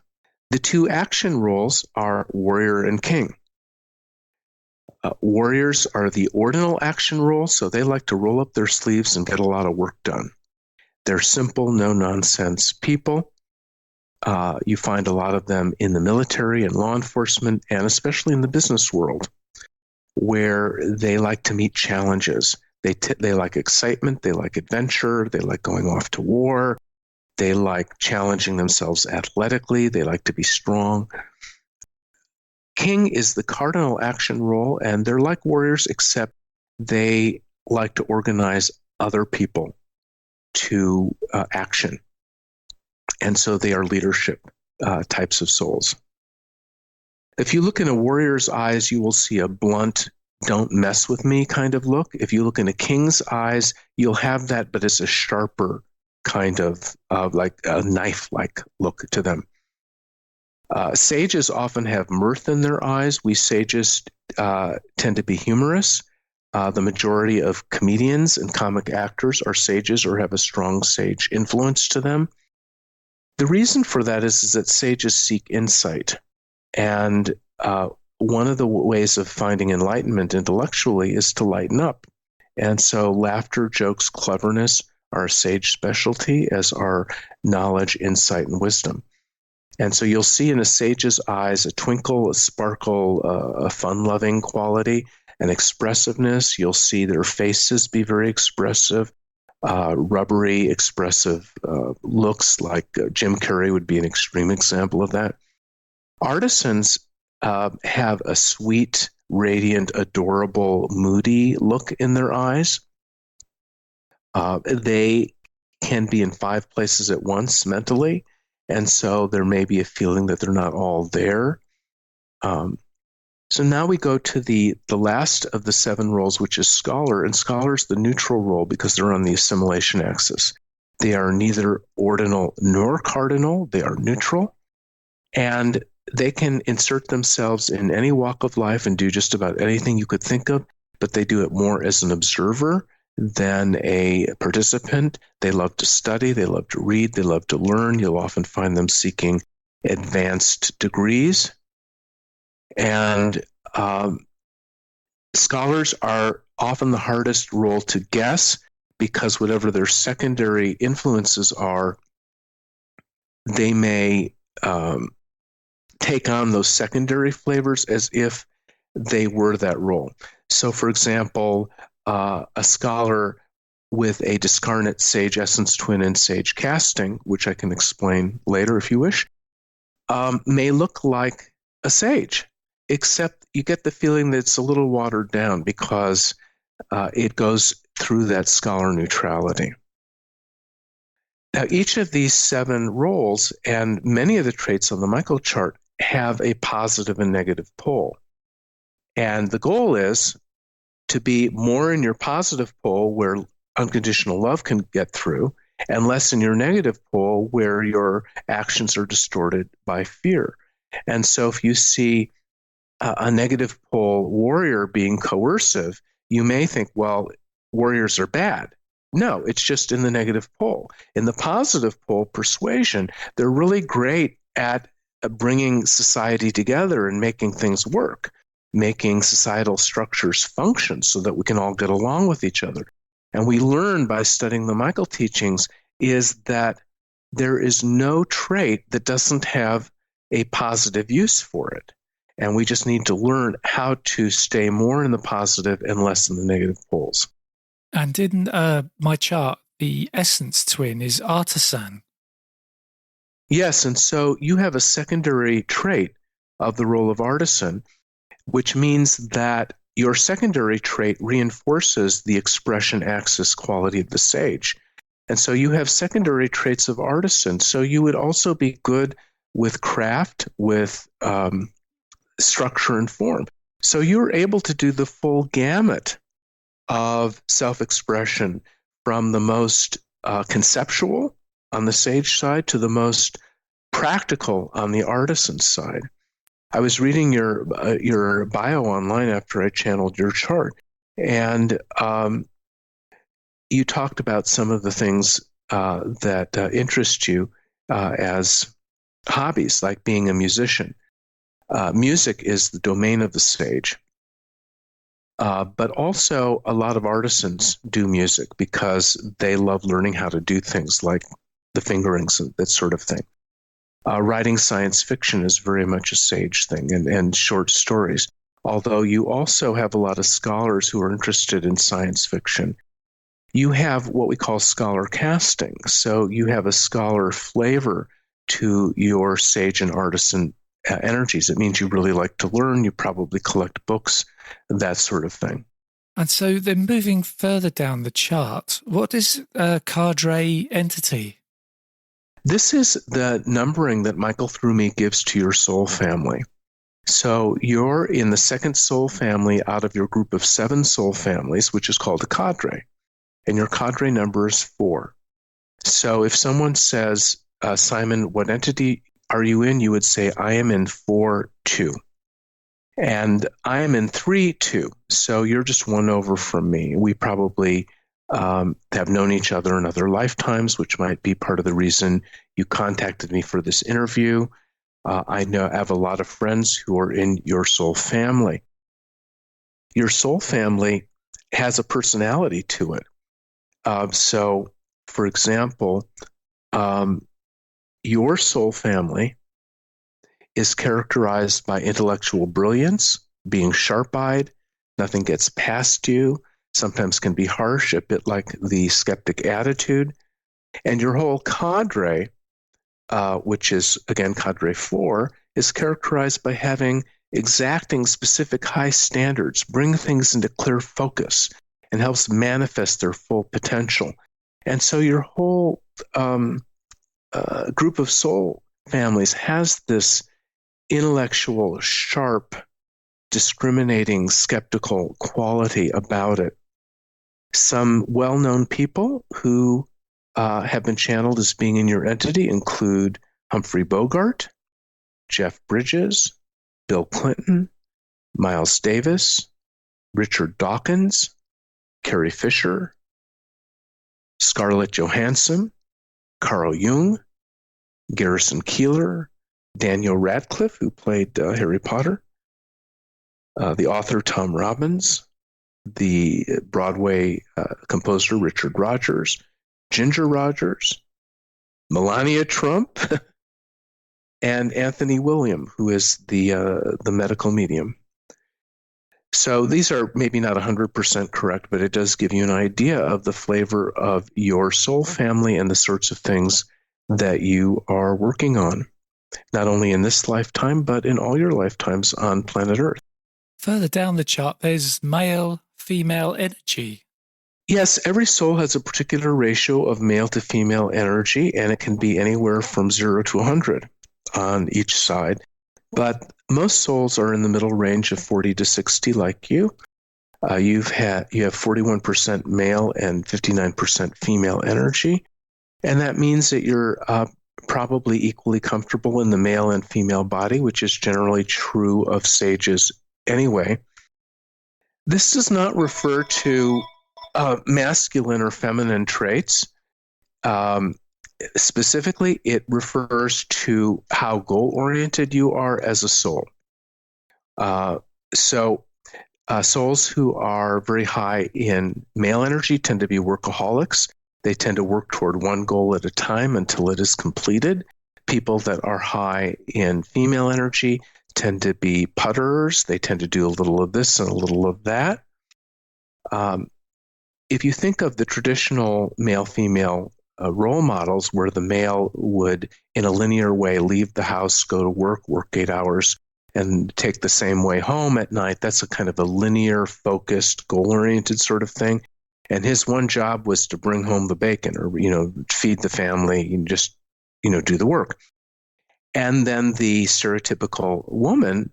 The two action roles are warrior and king. Warriors are the ordinal action role, so they like to roll up their sleeves and get a lot of work done. They're simple, no-nonsense people. You find a lot of them in the military and law enforcement, and especially in the business world, where they like to meet challenges. They like excitement, they like adventure, they like going off to war, they like challenging themselves athletically, they like to be strong. King is the cardinal action role, and they're like warriors, except they like to organize other people to action. And so they are leadership types of souls. If you look in a warrior's eyes, you will see a blunt, don't mess with me kind of look. If you look in a king's eyes, you'll have that, but it's a sharper kind of like a knife-like look to them. Sages often have mirth in their eyes. We sages tend to be humorous. The majority of comedians and comic actors are sages or have a strong sage influence to them. The reason for that is that sages seek insight. And one of the ways of finding enlightenment intellectually is to lighten up. And so laughter, jokes, cleverness are a sage specialty, as are knowledge, insight, and wisdom. And so you'll see in a sage's eyes a twinkle, a sparkle, a fun-loving quality, an expressiveness. You'll see their faces be very expressive, rubbery, expressive looks, like Jim Carrey would be an extreme example of that. Artisans have a sweet, radiant, adorable, moody look in their eyes. They can be in 5 places at once mentally, and so there may be a feeling that they're not all there. So now we go to the last of the 7 roles, which is scholar, and scholar is the neutral role because they're on the assimilation axis. They are neither ordinal nor cardinal. They are neutral, and they can insert themselves in any walk of life and do just about anything you could think of, but they do it more as an observer than a participant. They love to study, they love to read, they love to learn. You'll often find them seeking advanced degrees. And scholars are often the hardest role to guess because whatever their secondary influences are, they may take on those secondary flavors as if they were that role. So, for example, a scholar with a discarnate sage essence twin and sage casting, which I can explain later if you wish, may look like a sage, except you get the feeling that it's a little watered down because it goes through that scholar neutrality. Now, each of these 7 roles and many of the traits on the microchart have a positive and negative pole. And the goal is to be more in your positive pole where unconditional love can get through, and less in your negative pole where your actions are distorted by fear. And so if you see a negative pole warrior being coercive, you may think, well, warriors are bad. No, it's just in the negative pole. In the positive pole, persuasion, they're really great at bringing society together and making things work, making societal structures function so that we can all get along with each other. And we learn by studying the Michael teachings is that there is no trait that doesn't have a positive use for it. And we just need to learn how to stay more in the positive and less in the negative poles. And in my chart, the essence twin is artisan. Yes, and so you have a secondary trait of the role of artisan, which means that your secondary trait reinforces the expression axis quality of the sage. And so you have secondary traits of artisan. So you would also be good with craft, with structure and form. So you're able to do the full gamut of self-expression from the most conceptual on the sage side to the most practical on the artisan side. I was reading your bio online after I channeled your chart, and you talked about some of the things that interest you as hobbies, like being a musician. Music is the domain of the sage, but also a lot of artisans do music because they love learning how to do things like the fingerings and that sort of thing. Writing science fiction is very much a sage thing, and short stories. Although you also have a lot of scholars who are interested in science fiction. You have what we call scholar casting. So you have a scholar flavor to your sage and artisan energies. It means you really like to learn. You probably collect books, that sort of thing. And so then moving further down the chart, what is a cadre entity? This is the numbering that Michael through me gives to your soul family. So you're in the second soul family out of your group of 7 soul families, which is called a cadre. And your cadre number is 4. So if someone says, Simon, what entity are you in? You would say, I am in 4-2. And I am in 3-2. So you're just one over from me. We probably have known each other in other lifetimes, which might be part of the reason you contacted me for this interview. I have a lot of friends who are in your soul family. Your soul family has a personality to it. So, for example, your soul family is characterized by intellectual brilliance, being sharp-eyed, nothing gets past you, sometimes can be harsh, a bit like the skeptic attitude. And your whole cadre, which is, again, cadre 4, is characterized by having exacting specific high standards, bring things into clear focus, and helps manifest their full potential. And so your whole group of soul families has this intellectual, sharp, discriminating, skeptical quality about it. Some well-known people who have been channeled as being in your entity include Humphrey Bogart, Jeff Bridges, Bill Clinton, Miles Davis, Richard Dawkins, Carrie Fisher, Scarlett Johansson, Carl Jung, Garrison Keillor, Daniel Radcliffe, who played Harry Potter, the author Tom Robbins, the Broadway composer Richard Rodgers, Ginger Rogers, Melania Trump, and Anthony William, who is the medical medium. So these are maybe not 100% correct, but it does give you an idea of the flavor of your soul family and the sorts of things that you are working on, not only in this lifetime, but in all your lifetimes on planet Earth. Further down the chart, there's male, female energy. Yes, every soul has a particular ratio of male to female energy, and it can be anywhere from 0 to 100 on each side. But most souls are in the middle range of 40 to 60, like you. You have 41% male and 59% female energy, and that means that you're probably equally comfortable in the male and female body, which is generally true of sages anyway. This does not refer to masculine or feminine traits. Specifically, it refers to how goal-oriented you are as a soul. So souls who are very high in male energy tend to be workaholics. They tend to work toward one goal at a time until it is completed. People that are high in female energy tend to be putterers. They tend to do a little of this and a little of that. If you think of the traditional male-female role models where the male would, in a linear way, leave the house, go to work 8 hours, and take the same way home at night, that's a kind of a linear, focused, goal-oriented sort of thing. And his one job was to bring home the bacon or, feed the family and just, do the work. And then the stereotypical woman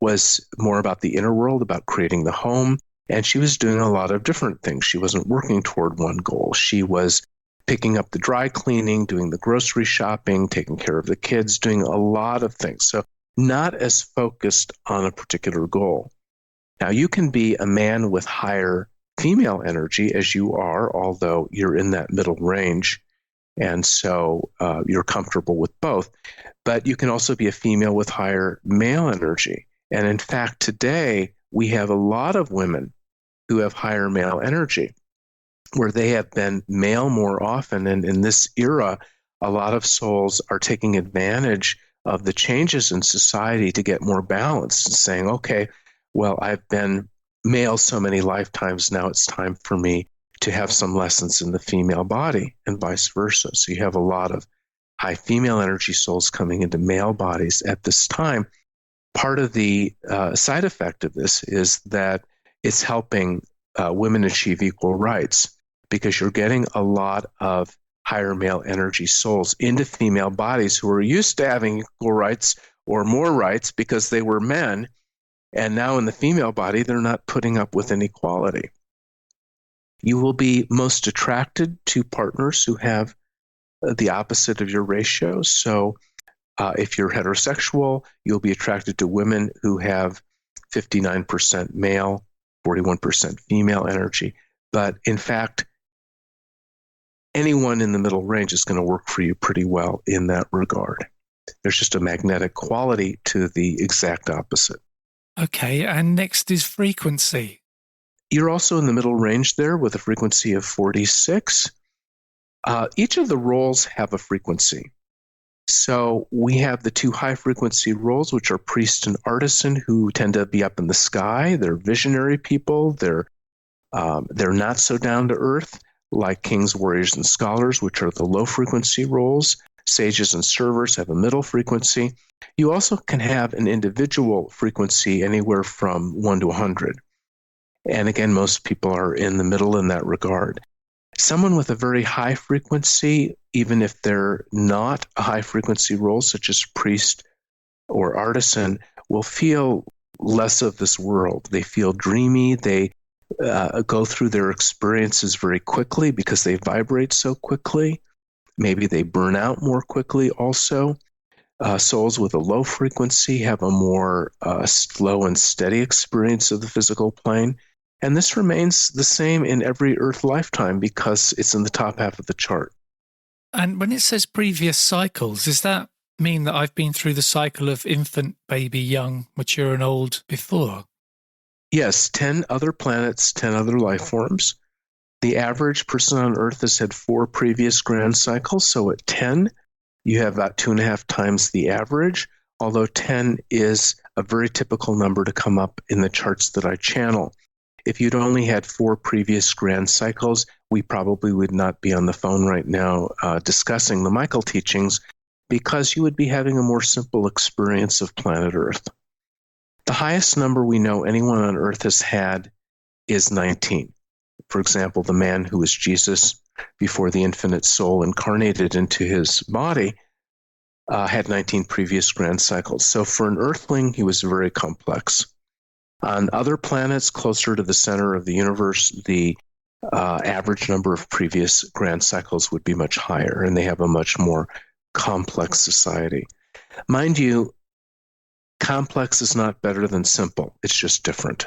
was more about the inner world, about creating the home. And she was doing a lot of different things. She wasn't working toward one goal. She was picking up the dry cleaning, doing the grocery shopping, taking care of the kids, doing a lot of things. So not as focused on a particular goal. Now, you can be a man with higher female energy as you are, although you're in that middle range. And so you're comfortable with both. But you can also be a female with higher male energy. And in fact, today, we have a lot of women who have higher male energy, where they have been male more often. And in this era, a lot of souls are taking advantage of the changes in society to get more balance and saying, okay, well, I've been male so many lifetimes, now it's time for me to have some lessons in the female body and vice versa. So you have a lot of high female energy souls coming into male bodies at this time. Part of the side effect of this is that it's helping women achieve equal rights, because you're getting a lot of higher male energy souls into female bodies who are used to having equal rights or more rights because they were men. And now in the female body, they're not putting up with inequality. You will be most attracted to partners who have the opposite of your ratio. So if you're heterosexual, you'll be attracted to women who have 59% male, 41% female energy. But in fact, anyone in the middle range is going to work for you pretty well in that regard. There's just a magnetic quality to the exact opposite. Okay, and next is frequency. You're also in the middle range there with a frequency of 46. Each of the roles have a frequency. So we have the two high frequency roles, which are priest and artisan, who tend to be up in the sky. They're visionary people. They're not so down to earth like kings, warriors, and scholars, which are the low frequency roles. Sages and servers have a middle frequency. You also can have an individual frequency anywhere from 1 to 100. And again, most people are in the middle in that regard. Someone with a very high frequency, even if they're not a high frequency role, such as priest or artisan, will feel less of this world. They feel dreamy. They go through their experiences very quickly because they vibrate so quickly. Maybe they burn out more quickly also. Souls with a low frequency have a more slow and steady experience of the physical plane. And this remains the same in every Earth lifetime because it's in the top half of the chart. And when it says previous cycles, does that mean that I've been through the cycle of infant, baby, young, mature, and old before? Yes, 10 other planets, 10 other life forms. The average person on Earth has had 4 previous grand cycles. So at 10, you have about 2.5 times the average, although 10 is a very typical number to come up in the charts that I channel. If you'd only had 4 previous grand cycles, we probably would not be on the phone right now discussing the Michael teachings because you would be having a more simple experience of planet Earth. The highest number we know anyone on Earth has had is 19. For example, the man who was Jesus before the infinite soul incarnated into his body had 19 previous grand cycles. So for an Earthling, he was very complex. On other planets closer to the center of the universe, the average number of previous grand cycles would be much higher, and they have a much more complex society. Mind you, complex is not better than simple. It's just different.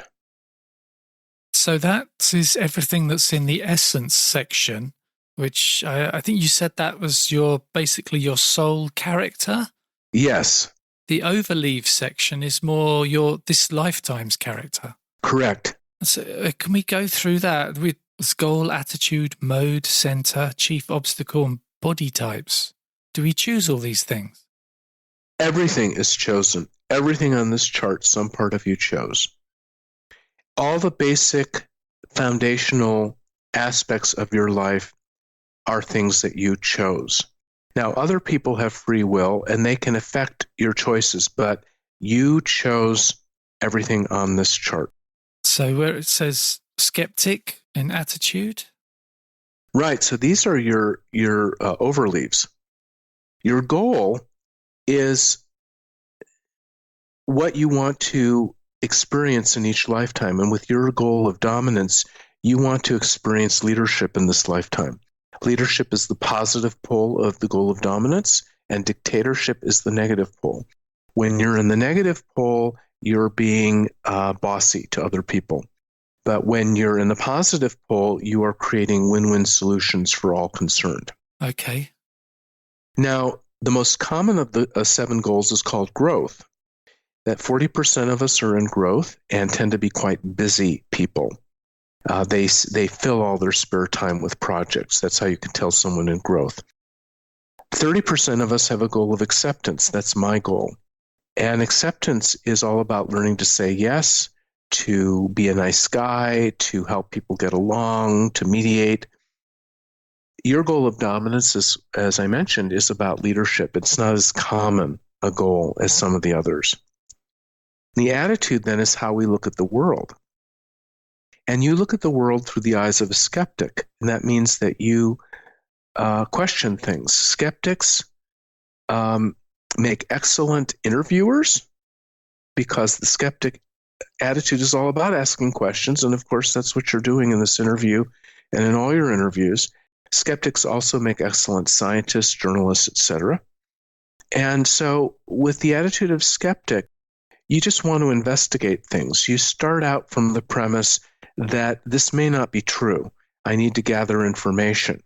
So that is everything that's in the essence section, which I think you said that was basically your soul character? Yes. The overleave section is more this lifetime's character. Correct. So can we go through that with goal, attitude, mode, center, chief obstacle, and body types? Do we choose all these things? Everything is chosen. Everything on this chart, some part of you chose. All the basic foundational aspects of your life are things that you chose. Now, other people have free will and they can affect your choices, but you chose everything on this chart. So where it says skeptic and attitude? Right. So these are your overleaves. Your goal is what you want to experience in each lifetime. And with your goal of dominance, you want to experience leadership in this lifetime. Leadership is the positive pole of the goal of dominance, and dictatorship is the negative pole. When you're in the negative pole, you're being bossy to other people. But when you're in the positive pole, you are creating win-win solutions for all concerned. Okay. Now, the most common of the 7 goals is called growth. That 40% of us are in growth and tend to be quite busy people. They fill all their spare time with projects. That's how you can tell someone in growth. 30% of us have a goal of acceptance. That's my goal. And acceptance is all about learning to say yes, to be a nice guy, to help people get along, to mediate. Your goal of dominance, is, as I mentioned, is about leadership. It's not as common a goal as some of the others. The attitude then is how we look at the world. And you look at the world through the eyes of a skeptic, and that means that you question things. Skeptics make excellent interviewers because the skeptic attitude is all about asking questions. And of course, that's what you're doing in this interview and in all your interviews. Skeptics also make excellent scientists, journalists, etc. And so with the attitude of skeptic, you just want to investigate things. You start out from the premise that this may not be true. I need to gather information.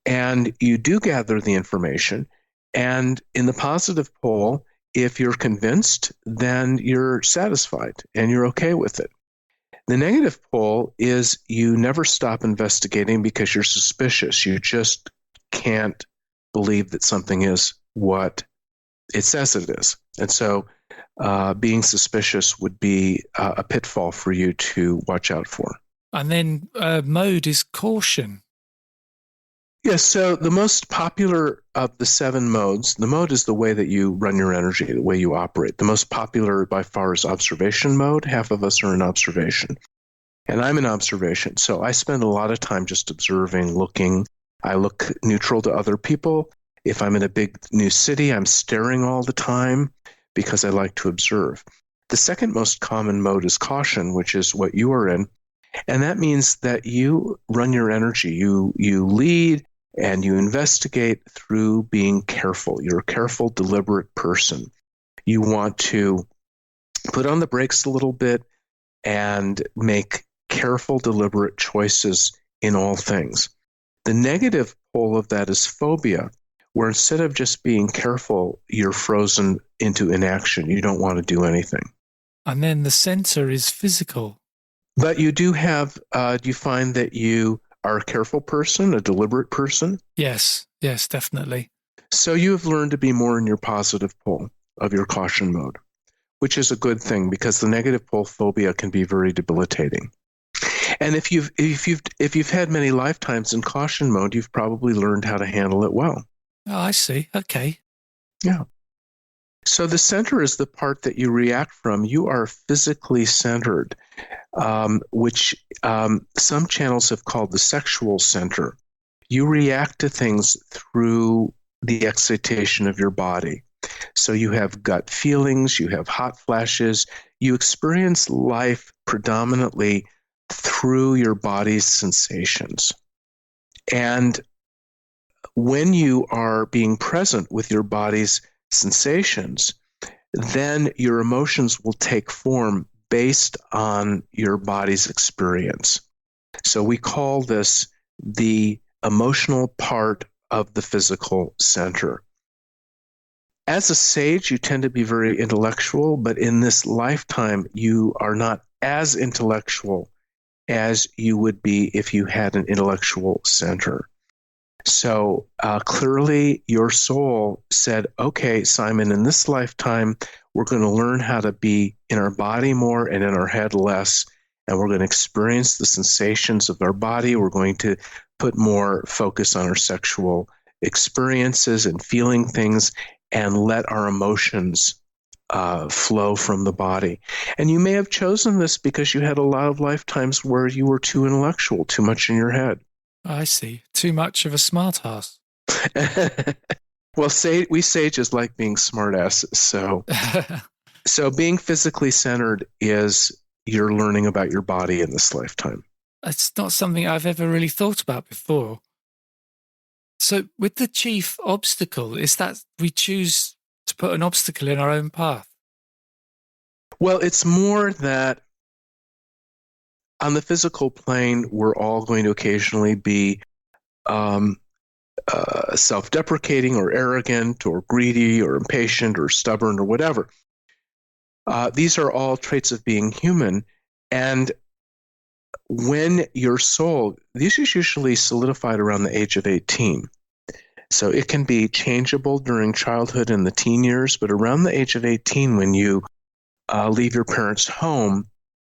And you do gather the information. And in the positive pole, if you're convinced, then you're satisfied and you're okay with it. The negative pole is you never stop investigating because you're suspicious. You just can't believe that something is what it says it is. And so being suspicious would be a pitfall for you to watch out for. And then mode is caution. Yes, so the most popular of the 7 modes, the mode is the way that you run your energy, the way you operate. The most popular by far is observation mode. Half of us are in observation. And I'm in observation. So I spend a lot of time just observing, looking. I look neutral to other people. If I'm in a big new city, I'm staring all the time because I like to observe. The second most common mode is caution, which is what you are in. And that means that you run your energy. You lead and you investigate through being careful. You're a careful, deliberate person. You want to put on the brakes a little bit and make careful, deliberate choices in all things. The negative pole of that is phobia, where instead of just being careful, you're frozen into inaction. You don't want to do anything. And then the center is physical. But you do have, do you find that you are a careful person, a deliberate person? Yes, definitely. So you have learned to be more in your positive pole of your caution mode, which is a good thing because the negative pole phobia can be very debilitating. And if you've had many lifetimes in caution mode, you've probably learned how to handle it well. Oh, I see. Okay. Yeah. So the center is the part that you react from. You are physically centered, which some channels have called the sexual center. You react to things through the excitation of your body. So you have gut feelings, you have hot flashes, you experience life predominantly through your body's sensations. And when you are being present with your body's sensations, then your emotions will take form based on your body's experience. So we call this the emotional part of the physical center. As a sage, you tend to be very intellectual, but in this lifetime, you are not as intellectual as you would be if you had an intellectual center. So clearly your soul said, okay, Simon, in this lifetime, we're going to learn how to be in our body more and in our head less, and we're going to experience the sensations of our body. We're going to put more focus on our sexual experiences and feeling things and let our emotions flow from the body. And you may have chosen this because you had a lot of lifetimes where you were too intellectual, too much in your head. I see. Too much of a smart ass. Well, we sages like being smart asses. So being physically centered is you're learning about your body in this lifetime. It's not something I've ever really thought about before. So with the chief obstacle, is that we choose to put an obstacle in our own path? Well, it's more that on the physical plane, we're all going to occasionally be self-deprecating or arrogant or greedy or impatient or stubborn or whatever. These are all traits of being human. And when your soul, this is usually solidified around the age of 18. So it can be changeable during childhood and the teen years, but around the age of 18, when you leave your parents' home,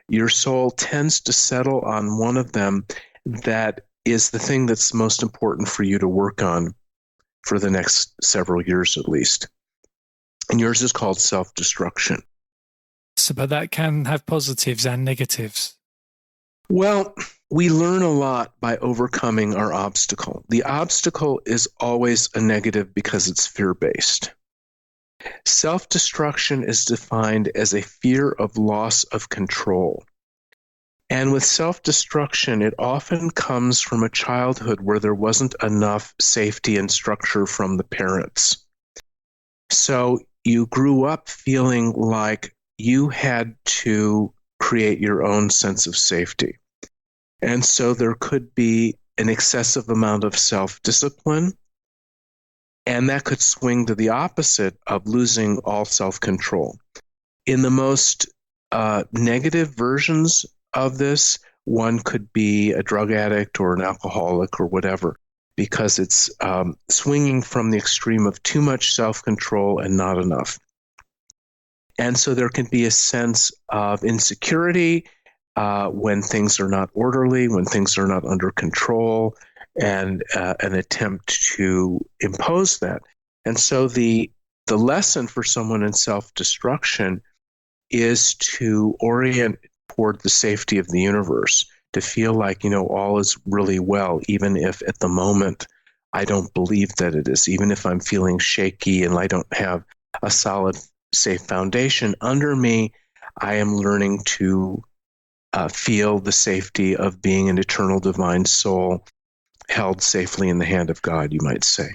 your soul tends to settle on one of them that is the thing that's most important for you to work on for the next several years at least. And yours is called self-destruction. So, but that can have positives and negatives. Well, we learn a lot by overcoming our obstacle. The obstacle is always a negative because it's fear-based. Self-destruction is defined as a fear of loss of control. And with self-destruction, it often comes from a childhood where there wasn't enough safety and structure from the parents. So you grew up feeling like you had to create your own sense of safety. And so there could be an excessive amount of self-discipline, and that could swing to the opposite of losing all self-control. In the most negative versions of this, one could be a drug addict or an alcoholic or whatever, because it's swinging from the extreme of too much self-control and not enough. And so there can be a sense of insecurity when things are not orderly, when things are not under control, and an attempt to impose that. And so the lesson for someone in self-destruction is to orient toward the safety of the universe, to feel like, all is really well, even if at the moment I don't believe that it is, even if I'm feeling shaky and I don't have a solid, safe foundation under me. I am learning to feel the safety of being an eternal divine soul held safely in the hand of God, you might say.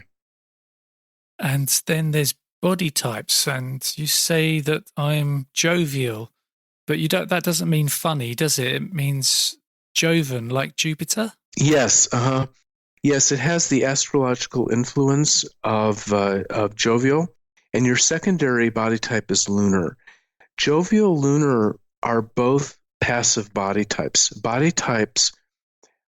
And then there's body types, and you say that I'm jovial, but that doesn't mean funny, does it? It means Jovan, like Jupiter? Yes, yes, it has the astrological influence of jovial, and your secondary body type is lunar. Jovial, lunar are both passive body types. Body types,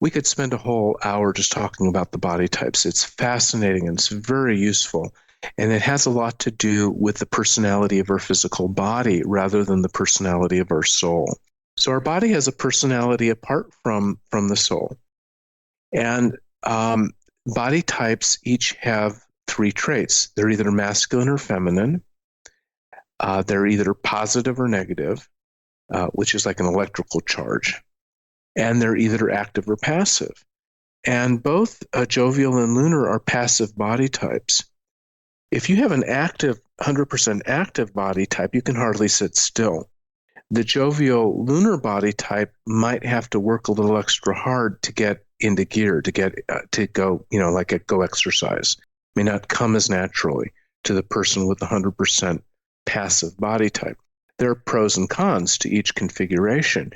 we could spend a whole hour just talking about the body types. It's fascinating and it's very useful. And it has a lot to do with the personality of our physical body rather than the personality of our soul. So our body has a personality apart from the soul. And body types each have three traits. They're either masculine or feminine. They're either positive or negative, which is like an electrical charge. And they're either active or passive. And both jovial and lunar are passive body types. If you have an active, 100% active body type, you can hardly sit still. The jovial lunar body type might have to work a little extra hard to get into gear, to get to go, go exercise. May not come as naturally to the person with the 100% passive body type. There are pros and cons to each configuration.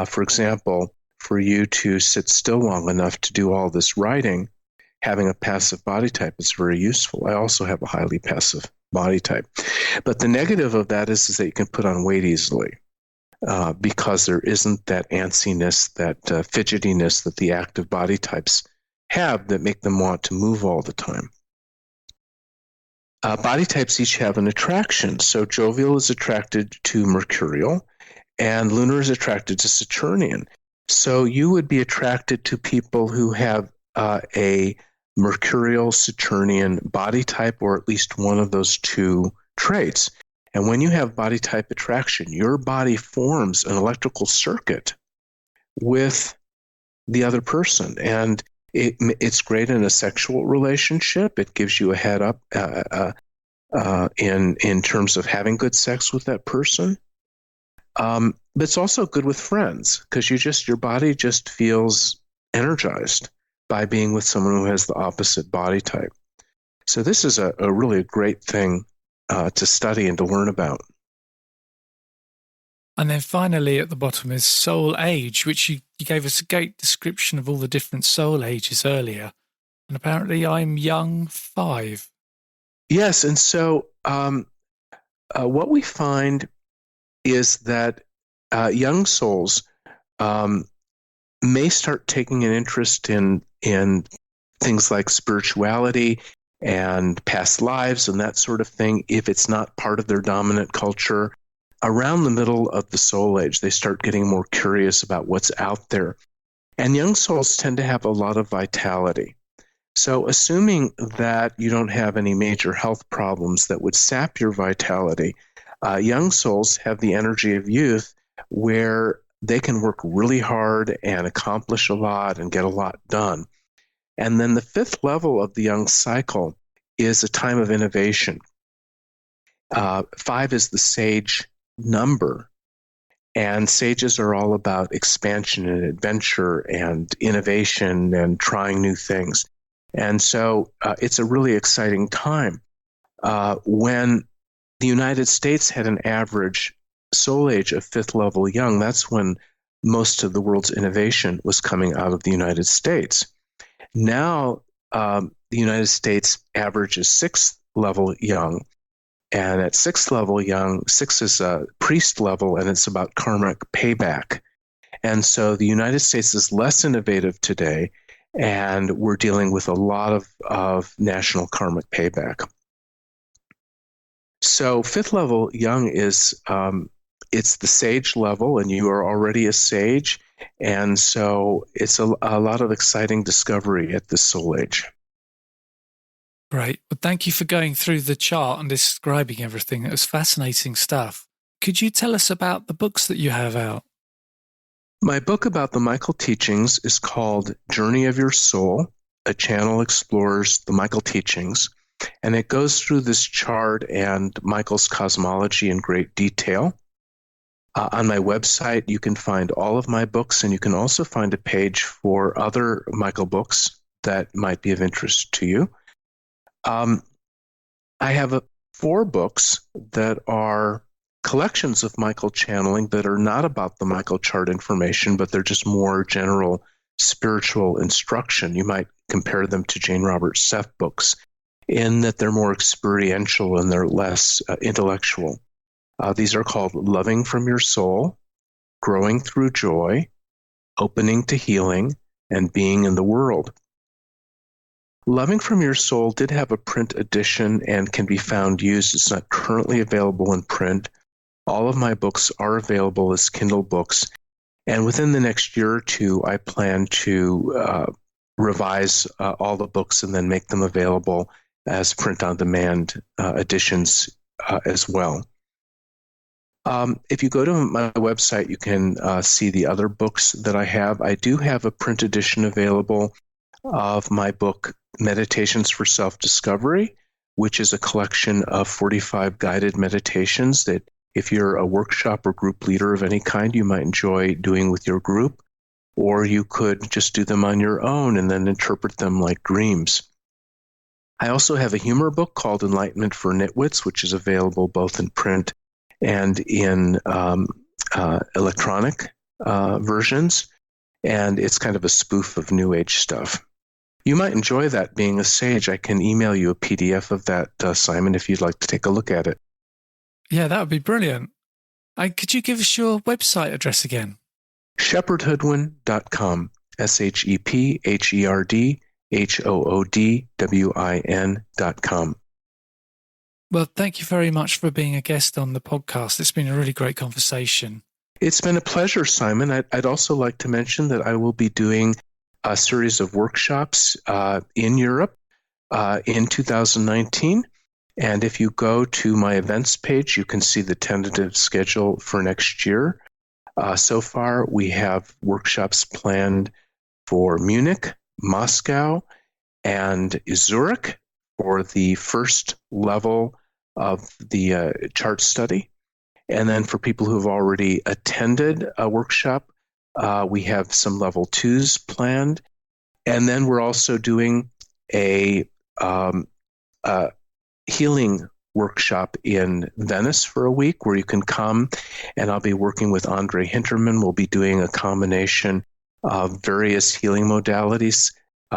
For example, for you to sit still long enough to do all this writing, having a passive body type is very useful. I also have a highly passive body type. But the negative of that is that you can put on weight easily because there isn't that antsiness, that fidgetiness that the active body types have that make them want to move all the time. Body types each have an attraction. So jovial is attracted to mercurial and lunar is attracted to Saturnian. So you would be attracted to people who have a mercurial Saturnian body type, or at least one of those two traits. And when you have body type attraction, your body forms an electrical circuit with the other person. And it's great in a sexual relationship. It gives you a head up in terms of having good sex with that person. But it's also good with friends because your body just feels energized by being with someone who has the opposite body type. So this is a really great thing to study and to learn about. And then finally at the bottom is soul age, which you gave us a great description of all the different soul ages earlier. And apparently I'm young 5. Yes, and so what we find is that young souls may start taking an interest in things like spirituality and past lives and that sort of thing if it's not part of their dominant culture. Around the middle of the soul age, they start getting more curious about what's out there. And young souls tend to have a lot of vitality. So assuming that you don't have any major health problems that would sap your vitality, young souls have the energy of youth where they can work really hard and accomplish a lot and get a lot done. And then the 5th level of the young cycle is a time of innovation. 5 is the sage number. And sages are all about expansion and adventure and innovation and trying new things. And so it's a really exciting time. When the United States had an average soul age of 5th level young, that's when most of the world's innovation was coming out of the United States. Now, the United States average is 6th level young. And at 6th level young, 6 is a priest level, and it's about karmic payback. And so the United States is less innovative today, and we're dealing with a lot of national karmic payback. So 5th level young is, it's the sage level, and you are already a sage. And so it's a lot of exciting discovery at this soul age. Great. Well, thank you for going through the chart and describing everything. It was fascinating stuff. Could you tell us about the books that you have out? My book about the Michael teachings is called Journey of Your Soul. A channel explores the Michael teachings, and it goes through this chart and Michael's cosmology in great detail. On my website, you can find all of my books, and you can also find a page for other Michael books that might be of interest to you. I have 4 books that are collections of Michael channeling that are not about the Michael chart information, but they're just more general spiritual instruction. You might compare them to Jane Roberts Seth books in that they're more experiential and they're less intellectual. These are called Loving from Your Soul, Growing Through Joy, Opening to Healing, and Being in the World. Loving from Your Soul did have a print edition and can be found used. It's not currently available in print. All of my books are available as Kindle books. And within the next year or two, I plan to revise all the books and then make them available as print-on-demand editions as well. If you go to my website, you can see the other books that I have. I do have a print edition available of my book, Meditations for Self-Discovery, which is a collection of 45 guided meditations that if you're a workshop or group leader of any kind, you might enjoy doing with your group, or you could just do them on your own and then interpret them like dreams. I also have a humor book called Enlightenment for Nitwits, which is available both in print and in electronic versions, and it's kind of a spoof of New Age stuff. You might enjoy that being a sage. I can email you a PDF of that, Simon, if you'd like to take a look at it. Yeah, that would be brilliant. Could you give us your website address again? shepherdhoodwin.com, shepherdhoodwin.com. Well, thank you very much for being a guest on the podcast. It's been a really great conversation. It's been a pleasure, Simon. I'd also like to mention that I will be doing a series of workshops in Europe in 2019. And if you go to my events page, you can see the tentative schedule for next year. So far, we have workshops planned for Munich, Moscow, and Zurich for the first level of the chart study. And then for people who have already attended a workshop, we have some level 2s planned. And then we're also doing a healing workshop in Venice for a week where you can come, and I'll be working with Andre Hinterman. We'll be doing a combination of various healing modalities.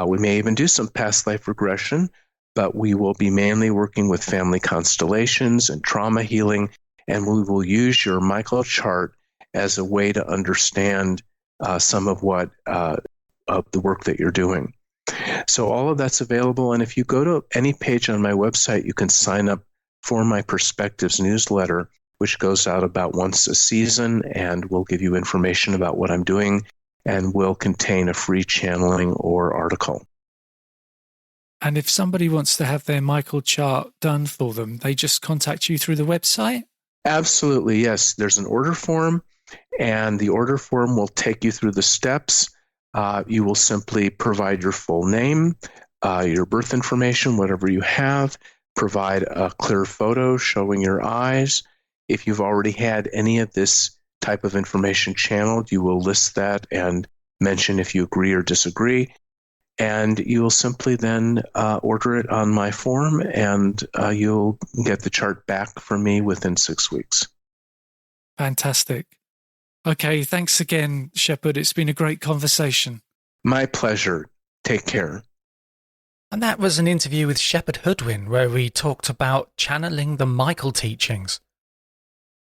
We may even do some past life regression, but we will be mainly working with family constellations and trauma healing, and we will use your Michael chart as a way to understand some of what of the work that you're doing. So all of that's available, and if you go to any page on my website, you can sign up for my Perspectives newsletter, which goes out about once a season and will give you information about what I'm doing and will contain a free channeling or article. And if somebody wants to have their Michael chart done for them, they just contact you through the website? Absolutely, yes. There's an order form, and the order form will take you through the steps. You will simply provide your full name, your birth information, whatever you have, provide a clear photo showing your eyes. If you've already had any of this type of information channeled, you will list that and mention if you agree or disagree. And you'll simply then order it on my form, and you'll get the chart back from me within 6 weeks. Fantastic. Okay, thanks again, Shepard. It's been a great conversation. My pleasure. Take care. And that was an interview with Shepard Hoodwin, where we talked about channeling the Michael teachings.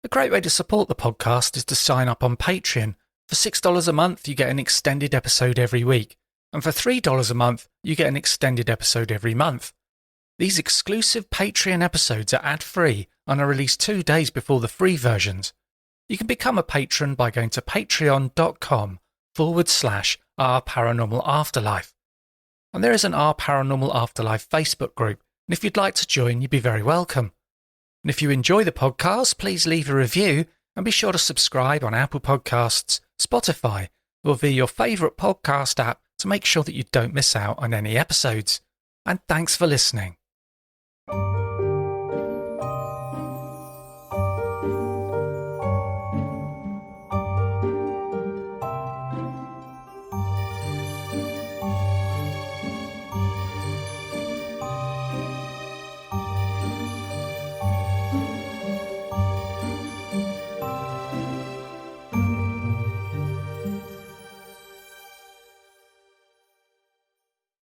A great way to support the podcast is to sign up on Patreon. For $6 a month, you get an extended episode every week. And for $3 a month, you get an extended episode every month. These exclusive Patreon episodes are ad-free and are released 2 days before the free versions. You can become a patron by going to patreon.com/Our Paranormal Afterlife. And there is an Our Paranormal Afterlife Facebook group, and if you'd like to join, you'd be very welcome. And if you enjoy the podcast, please leave a review and be sure to subscribe on Apple Podcasts, Spotify, or via your favourite podcast app to make sure that you don't miss out on any episodes. And thanks for listening.